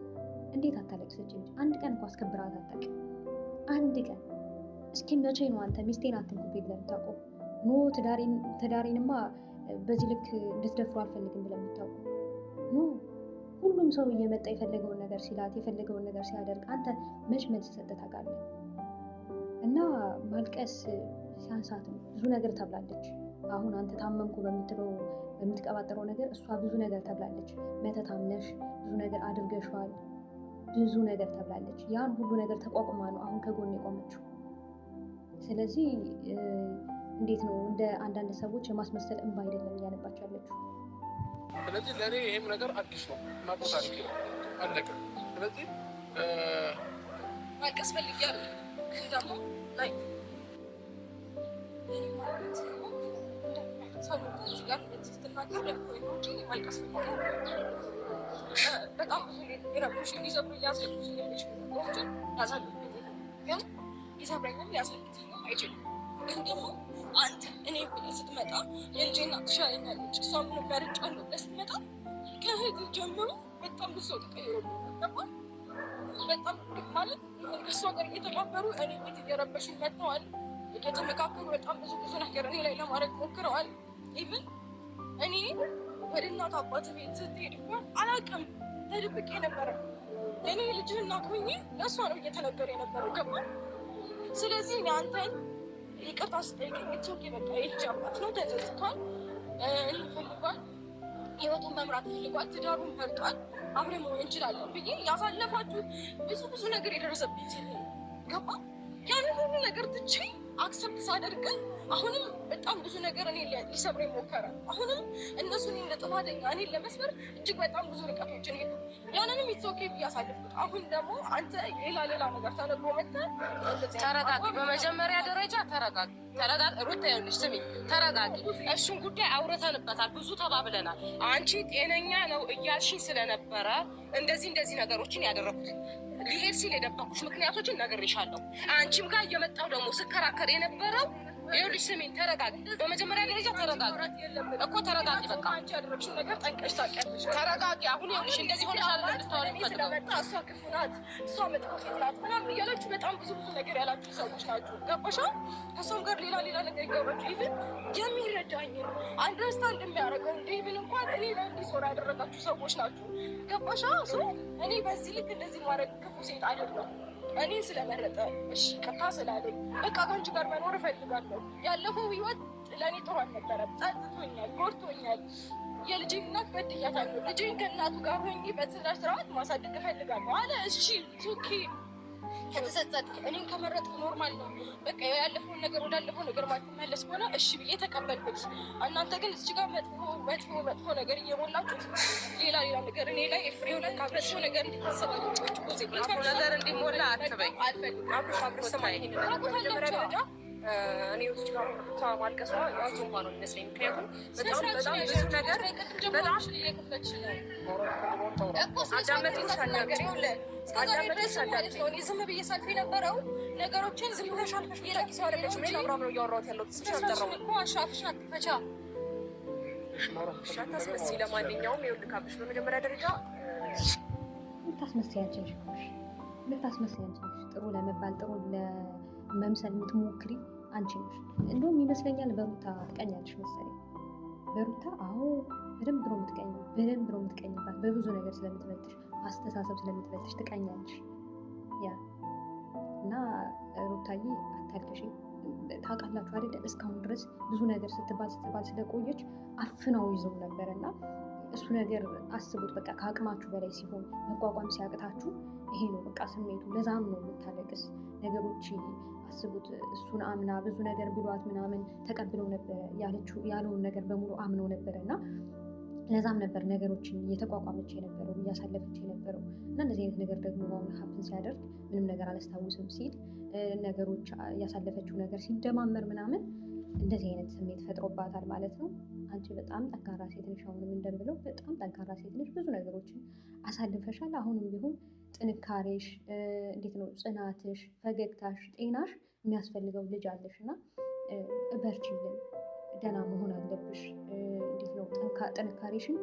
እንዴት አታለቅስች? አንድ ቀን እንኳ አስከብራት አታውቅም። አንድ ቀን እስኪ መቼ ነው አንተ ሚስቴን አትንኩብኝ ብለህ የምታውቀው? ኖ ትዳሬንማ በዚህ ልክ እንድትደፍሩ አልፈልግም ብለህ የምታውቀው? ኖ ሁሉም ሰው እየመጣ የፈለገውን ነገር ሲላት የፈለገውን ነገር ሲያደርግ አንተ መች መልስ ሰጥተህ ታውቃለህ? እና ማልቀስ ሲያንሳት ነው። ብዙ ነገር ተብላለች። አሁን አንተ ታመምኩ በምትቀባጠረው ነገር እሷ ብዙ ነገር ተብላለች። መተታምነሽ ብዙ ነገር አድርገሽዋል፣ ብዙ ነገር ተብላለች። ያን ሁሉ ነገር ተቋቁማ ነው አሁን ከጎን የቆመችው። ስለዚህ እንዴት ነው እንደ አንዳንድ ሰዎች የማስመሰል እንባ አይደለም እያነባቸው ያለችው። ስለዚህ ለእኔ ይህም ነገር አዲስ ነው ማቆ ታሪክ ነው አለቀ። ስለዚህ ማልቀስ ፈልጊያለሁ ግን ደግሞ ላይ ሰዎች ጋር ስትናገር ማልቀስ ፈልጊያለሁ። በጣም የረብሽ ሊዘብሩ ሊያስለቅሱ የሚችሉ ነገሮችን ያሳልፉ ግን ሊሰብረኝም ሊያስለቅሰኝም አይችልም። ግን ደግሞ አንተ እኔ ብለህ ስትመጣ የልጄ እናት ትሻለኛለች እሷ ምንም መርጫለሁ ብለህ ስትመጣ ከእህት ጀምሮ በጣም ብዙ ሰው ተቀይሮብኝ ነበር። በጣም ማለት ከእሷ ጋር እየተባበሩ እኔ ቤት እየረበሹ መጥተዋል። እየተመካከሉ በጣም ብዙ ነገር እኔ ላይ ለማድረግ ሞክረዋል። ኢቭን እኔ ወደ እናት አባት ቤት ስትሄድ እንኳን አላውቅም ተደብቄ ነበረ። እኔ ልጅህ እናት ሆኜ ለእሷ ነው እየተነገረ የነበረው ገባ። ስለዚህ እኔ አንተን ይቅርታ ስጠይቀኝ እትወቅ በቃ የልጅ አባት ነው ተጸጽቷል፣ ፈልጓል፣ ህይወቱን መምራት ፈልጓል፣ ትዳሩን መርጧል፣ አብረን መሆን እንችላለን ብዬ ያሳለፋችሁ ብዙ ነገር የደረሰብኝ ሲል ገባ። ያንን ሁሉ ነገር ትቼ አክሰፕት ሳደርግ አሁንም በጣም ብዙ ነገር እኔ ሊሰብር ሞከረ። አሁንም እነሱን እንደ ጥፋተኛ እኔን ለመስበር እጅግ በጣም ብዙ ርቀቶችን ሄዱ። ያንንም ኢትዮኬ እያሳለፍኩት፣ አሁን ደግሞ አንተ ሌላ ነገር ተነግሮ መጥተህ ተረጋጊ። በመጀመሪያ ደረጃ ተረጋጊ። ሩታ ይኸውልሽ ስሚ፣ ተረጋጊ። እሱን ጉዳይ አውርተንበታል፣ ብዙ ተባብለናል። አንቺ ጤነኛ ነው እያልሽኝ ስለነበረ እንደዚህ ነገሮችን ያደረኩት ሊሄድ ሲል የደበኩሽ ምክንያቶችን ነግሬሻለሁ። አንቺም ጋር እየመጣሁ ደግሞ ስከራከር የነበረው ይኸውልሽ ስሚኝ፣ ተረጋጊ። በመጀመሪያ ደረጃ ተረጋጊ እኮ ተረጋጊ። በቃ አንቺ ያደረግሽው ነገር ጠንቀሽ ታውቂያለሽ። ተረጋጊ። አሁን ይኸውልሽ እንደዚህ ሆነሻል። እንድታወሪ ፈልገው እሷ ክፉ ናት፣ እሷ መጥፎ ሴት ናት ምናምን እያላችሁ በጣም ብዙ ነገር ያላችሁ ሰዎች ናችሁ። ገባሻ? ከእሷም ጋር ሌላ ነገር ይገባችሁ። ኢቭን የሚረዳኝ አንደርስታንድ የሚያደርገው እንደ ኢቭን እንኳን እኔ ላይ እንዲዞር ያደረጋችሁ ሰዎች ናችሁ። ገባሻ? እኔ በዚህ ልክ እንደዚህ ማድረግ ክፉ ሴት አይደለም። እኔ ስለመረጠ እሺ ቀጣ ስላለኝ በቃ ከአንቺ ጋር መኖር እፈልጋለሁ። ያለፈው ህይወት ለእኔ ጥሩ አልነበረም። ጸጥቶኛል፣ ጎድቶኛል። የልጄን እናት በድያታለሁ። ልጄን ከእናቱ ጋር ሆኜ በስነ ስርዓት ማሳደግ እፈልጋለሁ አለ። እሺ ኦኬ ከተሰጠት እኔን ከመረጥክ ኖርማል ነው። በቃ ያለፈውን ነገር ወዳለፈው ነገር ማትመለስ ከሆነ እሺ ብዬ ተቀበልኩት። እናንተ ግን እዚህ ጋር መጥፎ ነገር እየሞላችሁት ሌላ ነገር እኔ ላይ ፍሬው ላይ መጥፎ ነገር እንዲታሰባችሁ መጥፎ ነገር እንዲሞላ አትበይ። አልፈልግም። አብሮ ሰማይ መጀመሪያ ደረጃ እኔ ውስጥ ጋር ማልቀሷ ያዙ እንኳን ነው የሚመስለኝ። ምክንያቱም በጣም ብዙ ነገር በጣም ዝም ብዬ ሳልፍ የነበረው ነገሮችን ዝም ብለሽ አልፈሽ ሌላ ጊዜ አለለች ምን አብራም ነው እያወራሁት ያለው አሻፍሽን አትፈቻ ታስመስይ። ለማንኛውም ይኸውልህ ካብሽ በመጀመሪያ ደረጃ ታስመስያለሽ ጥሩ ለመባል ጥሩ ለመምሰል የምትሞክሪ አንቺ ነሽ። እንደውም ይመስለኛል በሩታ ትቀኛለሽ መሰለኝ። በሩታ አዎ በደንብ ነው የምትቀኝባት። በብዙ ነገር ስለምትበልጥሽ፣ አስተሳሰብ ስለምትበልጥሽ ትቀኛለሽ። ያ እና ሩታዬ አታልቅሽ። ታውቃላችሁ አይደል? እስካሁን ድረስ ብዙ ነገር ስትባል ስለቆየች አፍናው ይዘው ነበር እና እሱ ነገር አስቡት። በቃ ከአቅማችሁ በላይ ሲሆን መቋቋም ሲያቅታችሁ ይሄ ነው በቃ ስሜቱ። ለዛም ነው የምታለቅስ። ነገሮች አስቡት። እሱን አምና ብዙ ነገር ብሏት ምናምን ተቀብለው ነበር ያለውን ነገር በሙሉ አምነው ነበረ እና ለዛም ነበር ነገሮችን እየተቋቋመች የነበረው እያሳለፈች የነበረው እና እንደዚህ አይነት ነገር ደግሞ አሁን ሀብትን ሲያደርግ ምንም ነገር አላስታውስም ሲል ነገሮች ያሳለፈችው ነገር ሲደማመር ምናምን እንደዚህ አይነት ስሜት ፈጥሮባታል ማለት ነው። አንቺ በጣም ጠንካራ ሴት ነሽ። አሁንም እንደምለው በጣም ጠንካራ ሴት ነሽ። ብዙ ነገሮችን አሳልፈሻል። አሁንም ቢሆን ጥንካሬሽ፣ እንዴት ነው ጽናትሽ፣ ፈገግታሽ፣ ጤናሽ የሚያስፈልገው ልጅ አለሽ እና በርቺልን። ደህና መሆን አለብሽ። እንዴት ነው ጥንካሬሽን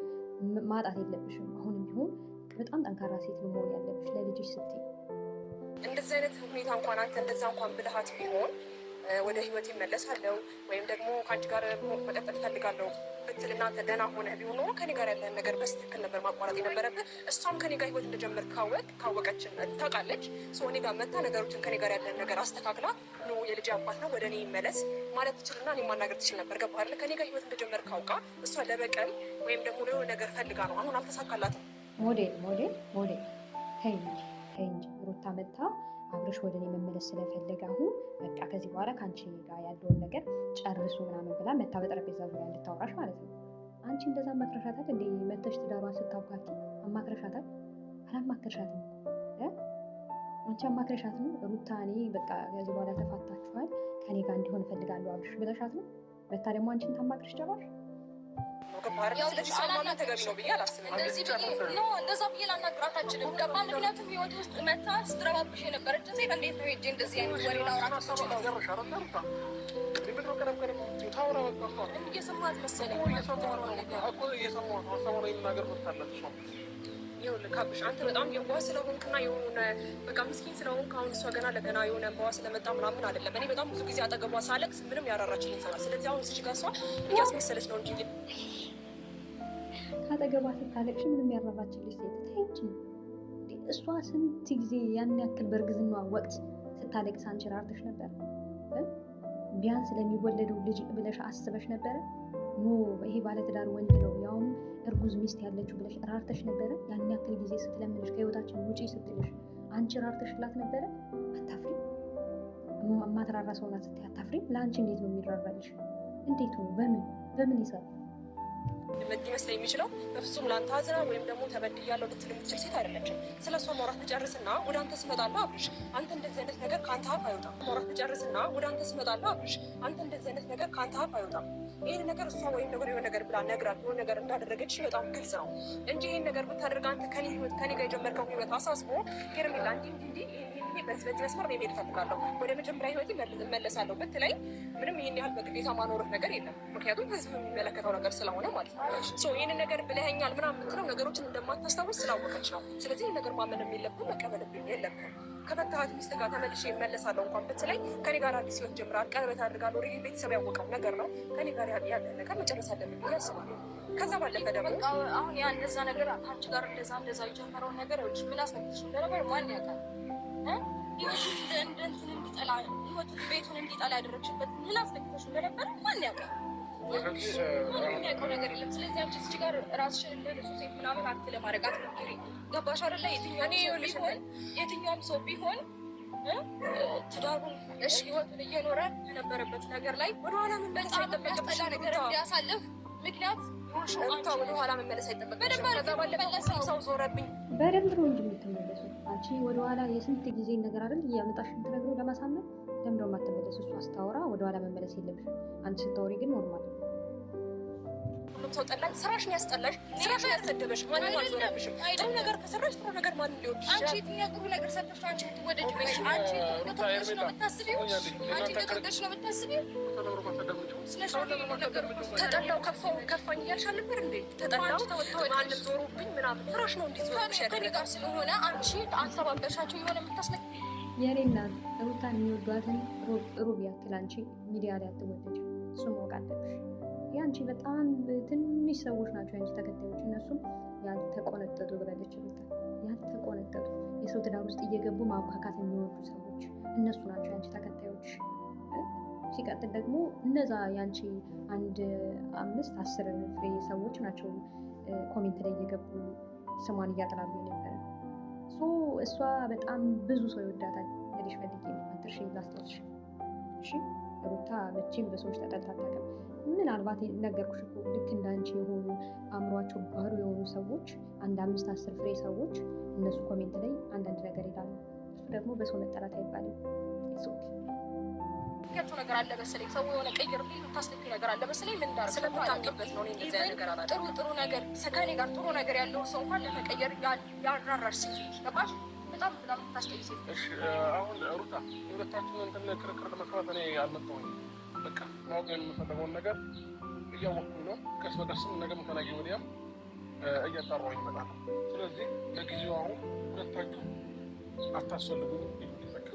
ማጣት የለብሽም። አሁንም ቢሆን በጣም ጠንካራ ሴት ነው መሆን ያለብሽ ለልጅሽ ስትይ። እንደዚህ አይነት ሁኔታ እንኳን አንተ እንደዛ እንኳን ብልሃት ቢሆን ወደ ህይወት ይመለሳለሁ ወይም ደግሞ ከአንቺ ጋር መቀጠል እፈልጋለሁ ብትል እናንተ ደህና ሆነ ቢሆን ኖሮ ከኔ ጋር ያለን ነገር በስትክክል ነበር ማቋረጥ የነበረብህ። እሷም ከኔ ጋር ህይወት እንደጀመር ካወቀች ታውቃለች። እኔ ጋር መታ ነገሮችን ከኔ ጋር ያለን ነገር አስተካክላ ኖ የልጅ አባት ነው ወደ እኔ ይመለስ ማለት ትችልና እኔ ማናገር ትችል ነበር። ገባህ አይደል? ከኔ ጋር ህይወት እንደጀመር ካውቃ እሷ ለበቀል ወይም ደግሞ ለሆነ ነገር ፈልጋ ነው። አሁን አልተሳካላትም። ሞዴል ተይ እንጂ ሩታ መታ አብረሽ ወደ እኔ መመለስ ስለፈለገ አሁን በቃ ከዚህ በኋላ ከአንቺ ጋር ያለውን ነገር ጨርሱ ምናምን ብላ መታ በጠረጴዛ ዙሪያ እንድታወራሽ ማለት ነው። አንቺ እንደዛ አማክረሻታል እንዴ? መተሽ ትዳሯን ስታውቃቂ አማክረሻታል? አላማክረሻትም እኮ አንቺ አማክረሻት ነው ሩታ እኔ በቃ ከዚህ በኋላ ተፋታችኋል ከኔ ጋር እንዲሆን እፈልጋለሁ አብረሽ ብለሻት ነው መታ ደግሞ አንቺን ታማክርሽ ጨራሽ? እንደዛ ብዬ ላናግራት አልችልም። ገባ? ምክንያቱም ህይወት ውስጥ መታ ስትረባብሽ የነበረች ሴት እንዴት ነው ሄጄ እንደዚህ አይነት ወሬ ላውራት ትችለው? እየሰማት መሰለኝ። ይኸውልህ ካብሽ አንተ በጣም የዋህ ስለሆንክና የሆነ በቃ ምስኪን ስለሆንክ አሁን እሷ ገና ለገና የሆነ እንባዋ ስለመጣ ምናምን አይደለም። እኔ በጣም ብዙ ጊዜ አጠገቧ ሳለቅስ ምንም ያራራችልኝ ሰው። ስለዚህ አሁን እዚህ ጋር እሷ እያስመሰለች ነው እንጂ ከአጠገቧ ስታለቅሽ ምንም ያራራችልሽ ሴት ታይች። እሷ ስንት ጊዜ ያን ያክል በእርግዝና ወቅት ስታለቅስ አንቺ ራርተሽ ነበር? ቢያንስ ለሚወለደው ልጅ ብለሽ አስበሽ ነበረ? ኖ ይሄ ባለትዳር ወንድ ነው ያውም እርጉዝ ሚስት ያለችው ብለሽ ራርተሽ ነበረ? ያን ያክል ጊዜ ስትለምንሽ ከህይወታችን ውጪ ስትልሽ አንቺ ራርተሽላት ነበረ? አታፍሪ? የማትራራ ሰው ናት ስትይ አታፍሪም? ለአንቺ እንዴት ነው የሚራራልሽ? እንዴት ነው? በምን ይሰራል? ሊመስለኝ የሚችለው በፍጹም ለአንተ አዝና ወይም ደግሞ ተበድያለሁ ልትል የምትችል ሴት አይደለችም። ስለ እሷ ማውራት ትጨርስና ወደ አንተ ስመጣለሁ አብርሽ፣ አንተ እንደዚህ አይነት ነገር ከአንተ አፍ አይወጣም። ማውራት ትጨርስና ወደ አንተ ስመጣለሁ አብርሽ፣ አንተ እንደዚህ አይነት ነገር ከአንተ አፍ አይወጣም። ይህን ነገር እሷ ወይም ነገር የሆነ ነገር ብላ ነግራት የሆነ ነገር እንዳደረገች በጣም ግልጽ ነው እንጂ ይህን ነገር ብታደርግ አንተ ከኔ ጋር የጀመርከው ህይወት አሳስቦ ሄርሜላ እንዲህ በዚህ መስመር ነው መሄድ እፈልጋለሁ፣ ወደ መጀመሪያ ህይወት እመለሳለሁ ብትለኝ ምንም ይህን ያህል በግዴታ ማኖርህ ነገር የለም። ምክንያቱም ህዝብ የሚመለከተው ነገር ስለሆነ ማለት ነው። ይህንን ነገር ብለኸኛል ምናምን የምትለው ነገሮችን እንደማታስታውስ ስላወቀች ነው። ስለዚህ ይህን ነገር ማመንም የለብህም መቀበልብኝ የለብህም። ከመታሃት ሚስት ጋር ተመልሼ እመለሳለሁ እንኳን ብትለኝ ከኔ ጋር አዲስ ህይወት ጀምራል፣ ቀለበት አድርጋለሁ፣ ቤተሰብ ያወቀው ነገር ነው። ከኔ ጋር ያለ ነገር መጨረስ አለብን ብዬ አስባለሁ። ከዛ ባለፈ ደግሞ አሁን ያ እንደዛ ነገር ከአንቺ ጋር እንደዛ የጀመረውን ነገር ምን አስነግርሽ እንደነበር ማን ያውቃል? ህይወቱን እንዲጠላ ቤቱን እንዲጠላ ያደረግሽበት ምን አስነግርሽ እንደነበር ማን ያውቃል? የሚያውቀው ነገር የለም። ስለዚህ አንቺ እዚህ ጋር ራስሽን እንደ ንጹህ ሴት ምናምን አክት ለማድረግ አትሞክሪ። ገባሽ አይደለ? የትኛውም ሰው ቢሆን ትዳሩን ህይወቱን እየኖረ የነበረበት ነገር ላይ ወደኋላ መመለስ አይጠበቅብሽ። ነገር እንዲያሳልፍ ምክንያት ወደኋላ መመለስ አይጠበቅብሽ። ከዛ ባለፈ ሰው ዞረብኝ በደንብ ነው እንጂ የምትመለሱ አንቺ ወደኋላ የስንት ጊዜ ነገር አይደል እያመጣሽ የምትነግረው ለማሳመን ለምንድን ነው የማትመለሱ? እሱ አስታወራ ወደኋላ መመለስ የለብሽም። አንቺ ስታወሪ ግን ኖርማል። ሁሉም ሰው ጠላሽ፣ ስራሽን ያስጠላሽ፣ ስራሽን ያሰደበሽ፣ ማንም አልዞረብሽም። ጥሩ ነገር ከሰራሽ ጥሩ ነገር ማንም ሊወድ ይችላል። አንቺ የትኛው ጥሩ ነገር ሰርተሽ አንቺ የምትወደጅ ወይ? አንቺ ተከታዮች ነው የምታስቢው? አንቺ ተከታዮች ነው የምታስቢው? ተጠላው ከፋኝ እያልሽ አልነበር እንዴ? ተጠላው ማንም ዞሮብኝ ምናምን ስራሽ ነው እንዲዞርብሽ ያደረገ ከኔ ጋር ስለሆነ አንቺ አንተባበሻቸው የሆነ የምታስነቅ የኔና ሩታን የሚወዷትን ሩብ ያክል አንቺ ሚዲያ ላይ አትወደጅ። እሱን ማወቅ አለብሽ። የአንቺ በጣም ትንሽ ሰዎች ናቸው የአንቺ ተከታዮች። እነሱም ያልተቆነጠጡ ብላለች ሩታ፣ ያልተቆነጠጡ የሰው ትዳር ውስጥ እየገቡ ማብካካት የሚወዱ ሰዎች እነሱ ናቸው የአንቺ ተከታዮች። ሲቀጥል ደግሞ እነዛ የአንቺ 5-10 ፍሬ ሰዎች ናቸው ኮሜንት ላይ እየገቡ ስሟን እያጥላሉ የነበረ። እሷ በጣም ብዙ ሰው ይወዳታል። ልሽ ፈልጌ አንተሽ ላስታውስሽ። እሺ ሩታ መቼም በሰዎች ተጠልታ አታውቅም። ምናልባት ነገርኩሽ እኮ ልክ እንዳንቺ የሆኑ አእምሯቸው ባዶ የሆኑ ሰዎች 5-10 ፍሬ ሰዎች እነሱ ኮሜንት ላይ አንዳንድ ነገር ይላሉ። እሱ ደግሞ በሰው መጠላት አይባልም። ያቸው ነገር አለ መሰለኝ። ሰው የሆነ ቀይር ታስለኪ ነገር አለ መሰለኝ። ምን እንዳር ስለምታውቂበት ነው። እንደዚህ ነገር አላ ጥሩ ነገር ከኔ ጋር ጥሩ ነገር ያለው ሰው እንኳን ለመቀየር ያራራሽ ሴት ገባሽ? በጣም ታስጠይ ሴት። እሺ አሁን ሩታ የሁለታችንን እንትን ክርክር ለመስራት እኔ አልመጣሁኝ። በቃ ማወቅ የምፈልገውን ነገር እያወቅኩኝ ነው። ቀስ በቀስም ነገም ከነገ ወዲያም እያጣራሁኝ እመጣለሁ። ስለዚህ ለጊዜው አሁን ሁለታችሁ አታስፈልጉኝ። በቃ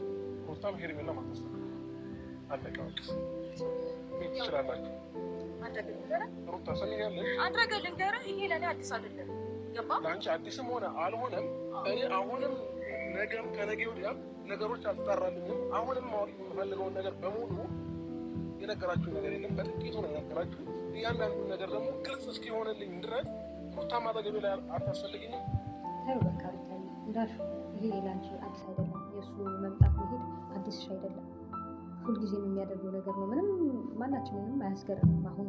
ሩታም ሄርሜላም አታስፈልጉኝ። አለቀ በቃ። ትችላላችሁ። ሩታ ሰሚኛለሽ? አድረገ ልንገርህ፣ ይሄ ለእኔ አዲስ አይደለም። ገባ? ለአንቺ አዲስም ሆነ አልሆነም እኔ አሁንም ነገም ከነገ ወዲያም ነገሮች አልተጣራልኝም። አሁንም ማወቅ የምፈልገውን ነገር በሙሉ የነገራችሁ ነገር የለም። በጥቂቱ ነው የነገራችሁ። እያንዳንዱን ነገር ደግሞ ግልጽ እስኪሆንልኝ ድረስ ሩታ ማጠገቤ ላይ አታስፈልግኝም። ታዩ በቃ ሩታ እንዳልሽው ይሄ ለአንቺ አዲስ አይደለም። የእሱ መምጣት መሄድ አዲስሽ አይደለም። ሁልጊዜም የሚያደርገው ነገር ነው። ምንም ማናችንንም አያስገርምም። አሁን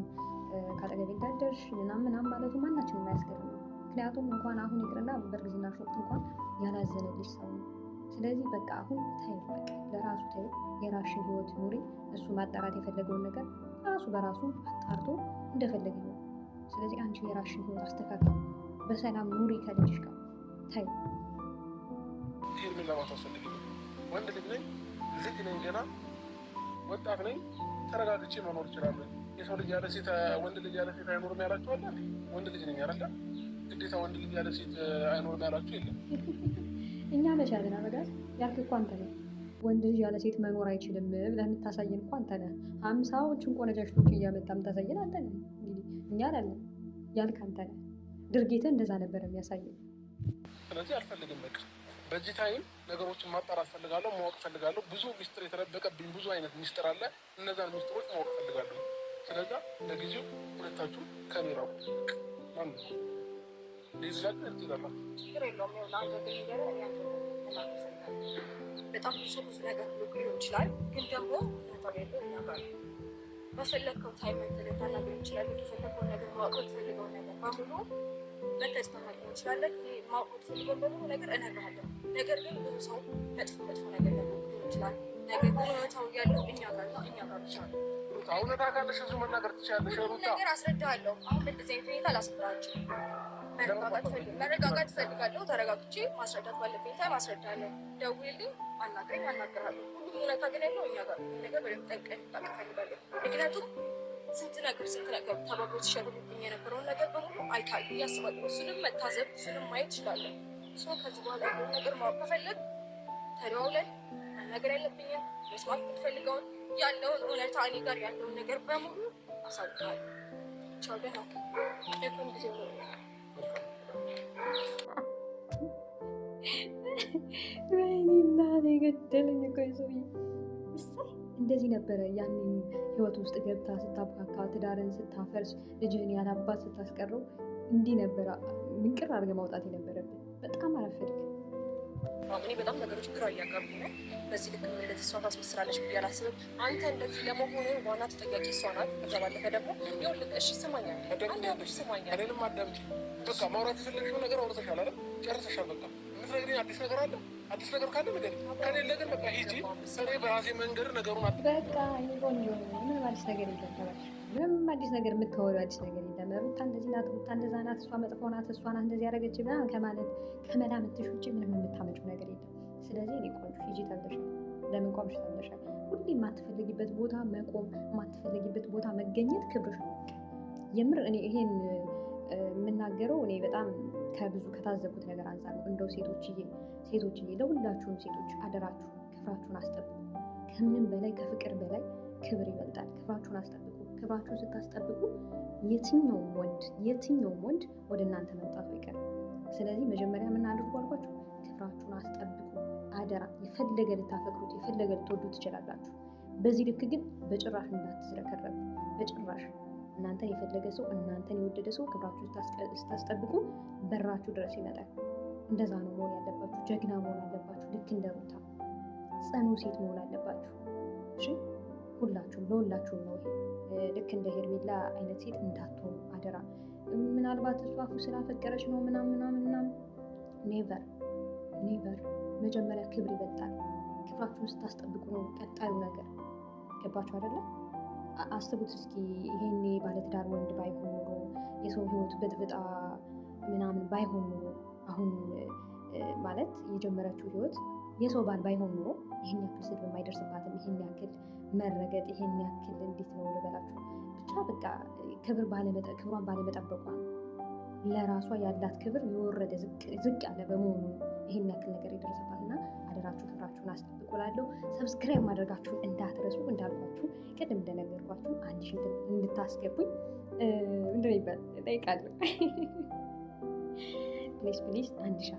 ካጠገቤ እንዳደርሽ ምናምን ማለቱ ማናችንም አያስገርምም። ምክንያቱም እንኳን አሁን ይቅርና በእርግዝናሽ ወቅት እንኳን ያላዘነልሽ ሰው ነው። ስለዚህ በቃ አሁን ታዩ በቃ ለራሱ ታዩ፣ የራስሽን ህይወት ኑሪ። እሱ ማጣራት የፈለገውን ነገር ራሱ በራሱ አጣርቶ እንደፈለገ ነው። ስለዚህ አንቺ የራስሽን ህይወት አስተካክል፣ በሰላም ኑሪ ከልጅሽ ጋር ታዩ። ሄርሜላ ማታስፈልግ ወንድ ልጅ ነኝ፣ ልጅ ነኝ፣ ገና ወጣት ነኝ። ተረጋግቼ መኖር እችላለሁ። የሰው ልጅ ያለ ሴት ወንድ ልጅ ያለ ሴት አይኖርም ያላችሁ አለ። ወንድ ልጅ ነኝ አይደለ? ግዴታ ወንድ ልጅ ያለ ሴት አይኖርም ያላችሁ የለም። እኛ መቻልን አበጋዝ ያልክ እኮ አንተ ነህ። ወንድ ልጅ ያለ ሴት መኖር አይችልም ብለህ የምታሳየን እኮ አንተ ነህ። 50ዎችን ቆነጃጅቶች እያመጣ የምታሳየን አንተ ነህ። እንግዲህ እኛ አላለን ያልክ አንተ ነህ። ድርጊትህ እንደዛ ነበር የሚያሳየው። ስለዚህ አልፈልግም በቃ በዚህ ታይም ነገሮችን ማጣራት ፈልጋለሁ፣ ማወቅ ፈልጋለሁ። ብዙ ሚስጥር የተደበቀብኝ ብዙ አይነት ሚስጥር አለ። እነዛን ሚስጥሮች ማወቅ ፈልጋለሁ። ስለዛ ለጊዜው ሁለታችሁ ከኔ ራቁ። ማን ሊዝላቅ እርትላላ በጣም ብዙ ነገር ሊሆን ይችላል፣ ግን ደግሞ ነጥብ ያለው እኛ ጋር ነው። በፈለግከው ታይም ተገታና ሊሆን ይችላል። የፈለግከው ነገር ማወቅ የምትፈልገው ነገር በሙሉ መተስማማ ሊሆን ይችላል። ማወቅ የምትፈልገው በሙሉ ነገር እነግርሃለሁ። ነገር ግን ብዙ ሰው መጥፎ ነገር ሊሆን ይችላል። ነገር ግን እውነታው ያለው እኛ ጋር ነው፣ እኛ ጋር ብቻ ነው። አሁን ታውቃለሽ፣ እሱ መናገር ትችያለሽ። ነገር አስረዳሃለሁ። አሁን በዚህ አይነት ሁኔታ አላስረዳችም። መረጋጋት እፈልጋለሁ። ተረጋግቼ ማስረዳት ባለብኝ ታይም አስረዳለሁ። ደውልልኝ፣ አናግረኝ፣ አናግርሃለሁ። ሁሉም እውነታ ግን ያለው እኛ ጋር ነገር በደንብ ጠንቀን ታውቅ እፈልጋለሁ። ምክንያቱም ስንት ነገር ተባብሮ ሲሸርብብኝ የነበረውን ነገር በሙሉ አይታል እያስባለሁ። እሱንም መታዘብ እሱንም ማየት ይችላለሁ። ከዚህ በኋላ ያለውን ነገር ማወቅ ከፈለግ ተደዋውለን መናገር ያለብኝን መስማት የምትፈልገውን ያለውን እውነታ እኔ ጋር ያለውን ነገር በሙሉ አሳውቃለሁ። ቻው፣ ደህና ደህና ጊዜ ነው። ወይኔ እናቴ ገደለኝ እኮ የሰውዬ። እሰይ እንደዚህ ነበረ ያንን ህይወት ውስጥ ገብታ ስታብካካ፣ ትዳርን ስታፈርስ፣ ልጅህን ያላባት ስታስቀረው እንዲህ ነበረ ምንቅር አድርገህ ማውጣት የነበረብን። በጣም አረፈድክ። እኔ በጣም ነገሮች ግራ እያጋቡ ነው። በዚህ ልክ እንደዚህ እሷ ታስመስላለች ብዬ አላስብም። አንተ እንደዚህ ለመሆኑ ዋና ተጠያቂ እሷ ናት። ከዛ ባለፈ ደግሞ ይኸውልህ፣ እሺ ስማኛል፣ ስማኛል፣ እኔንም አዳምጪ። በቃ ማውራት የፈለግሽው ነገር አውርተሻል አይደል? ጨርሰሻል። በቃ የምትነግሪኝ አዲስ ነገር አለ? አዲስ ነገር ካለ ንገሪኝ። ከሌለ ግን በቃ ሂጂ። እኔ በራሴ መንገድ ነገሩን በቃ ቆንጆ። ምንም አዲስ ነገር የለም። ምንም አዲስ ነገር የምታወሪው አዲስ ነገር የለም። ሩታ እንደዚህ ናት፣ ሩታ እንደዛ ናት፣ እሷ መጥፎ ናት፣ እሷ ናት እንደዚህ ያደረገች ምናምን ከማለት ከመላምትሽ ውጭ ምንም የምታመጪው ነገር የለም። ስለዚህ እኔ ቆንጆ ሂጂ ተብለሻል። ለምን ቆምሽ ተብለሻል። ሁሌ የማትፈልጊበት ቦታ መቆም፣ የማትፈልጊበት ቦታ መገኘት ክብርሽ ነው። የምር እኔ ይሄን የምናገረው እኔ በጣም ከብዙ ከታዘብኩት ነገር አንጻር ነው። እንደው ሴቶችዬ ለሁላችሁም ሴቶች አደራችሁ ክብራችሁን አስጠብቁ። ከምንም በላይ ከፍቅር በላይ ክብር ይበልጣል። ክብራችሁን አስጠብቁ። ክብራችሁን ስታስጠብቁ የትኛውም ወንድ ወደ እናንተ መምጣቱ አይቀርም። ስለዚህ መጀመሪያ ምን አድርጉ አልኳችሁ? ክብራችሁን አስጠብቁ አደራ። የፈለገ ልታፈቅሩት የፈለገ ልትወዱ ትችላላችሁ። በዚህ ልክ ግን በጭራሽ እንዳትዝረከረቡ። በጭራሽ እናንተን የፈለገ ሰው እናንተን የወደደ ሰው ክብራችሁ ስታስጠብቁ በራችሁ ድረስ ይመጣል። እንደዛ ነው መሆን ያለባችሁ። ጀግና መሆን አለባችሁ። ልክ እንደ ሩታ ጽኑ ሴት መሆን አለባችሁ። እሺ ሁላችሁም ለሁላችሁም ነው። ልክ እንደ ሄርሜላ አይነት ሴት እንዳትሆኑ አደራ። ምናልባት እሷ አፉ ስላፈቀረች ነው ምናምን ኔቨር። መጀመሪያ ክብር ይበልጣል። ክብራችሁን ስታስጠብቁ ነው ቀጣዩ ነገር። ገባችሁ አይደለ? አስቡት እስኪ ይሄኔ ባለትዳር ወንድ ባይሆን ኖሮ የሰው ህይወት በጥብጣ ምናምን ባይሆን ኖሮ አሁን ማለት የጀመረችው ህይወት የሰው ባል ባይሆን ኖሮ ይህን ያክል ስድብ የማይደርስባትም፣ ይህን ያክል መረገጥ፣ ይህን ያክል እንዴት ነው ልበላችሁ፣ ብቻ በቃ ክብሯን ባለመጠበቋ ነው። ለራሷ ያላት ክብር የወረደ ዝቅ ያለ በመሆኑ ይህን ያክል ነገር የደረሰባት እና አደራችሁ ክብራችሁን አስጠብቁ እላለሁ። ሰብስክራይብ ማድረጋችሁን እንዳትረሱ። እንዳልኳችሁ ቅድም እንደነገርኳችሁ 1000 እንድታስገቡኝ ምንድን ይባል እጠይቃለሁ። ፕሊዝ 1000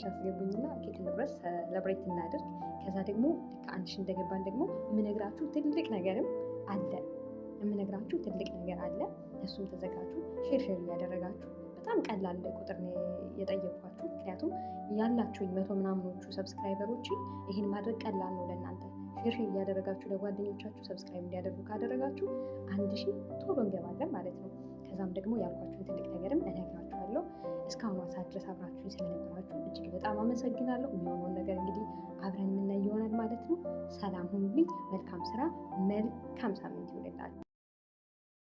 አስገቡኝና ኬክ ንብረት ሰለብሬት እናድርግ። ከዛ ደግሞ ልክ 1000 እንደገባን ደግሞ የምነግራችሁ ትልቅ ነገር አለ። እሱም ተዘጋጁ። ሼር እያደረጋችሁ በጣም ቀላል ቁጥር ነው የጠየኳችሁ። ምክንያቱም ያላችሁኝ 100 ምናምኖቹ ሰብስክራይበሮች ይህን ማድረግ ቀላል ነው ለእናንተ። ሼር እያደረጋችሁ ለጓደኞቻችሁ ሰብስክራይብ እንዲያደርጉ ካደረጋችሁ 1000 ቶሎ እንገባለን ማለት ነው። ከዛም ደግሞ ያልኳችሁን ትልቅ ነገርም እነግራችኋለሁ። እስካሁን ሰዓት ድረስ አብራችሁ ስለነበራችሁ እጅግ በጣም አመሰግናለሁ። የሚሆነውን ነገር እንግዲህ አብረን የምናይ ይሆናል ማለት ነው። ሰላም ሁኑልኝ። መልካም ስራ፣ መልካም ሳምንት ይሁንላችሁ።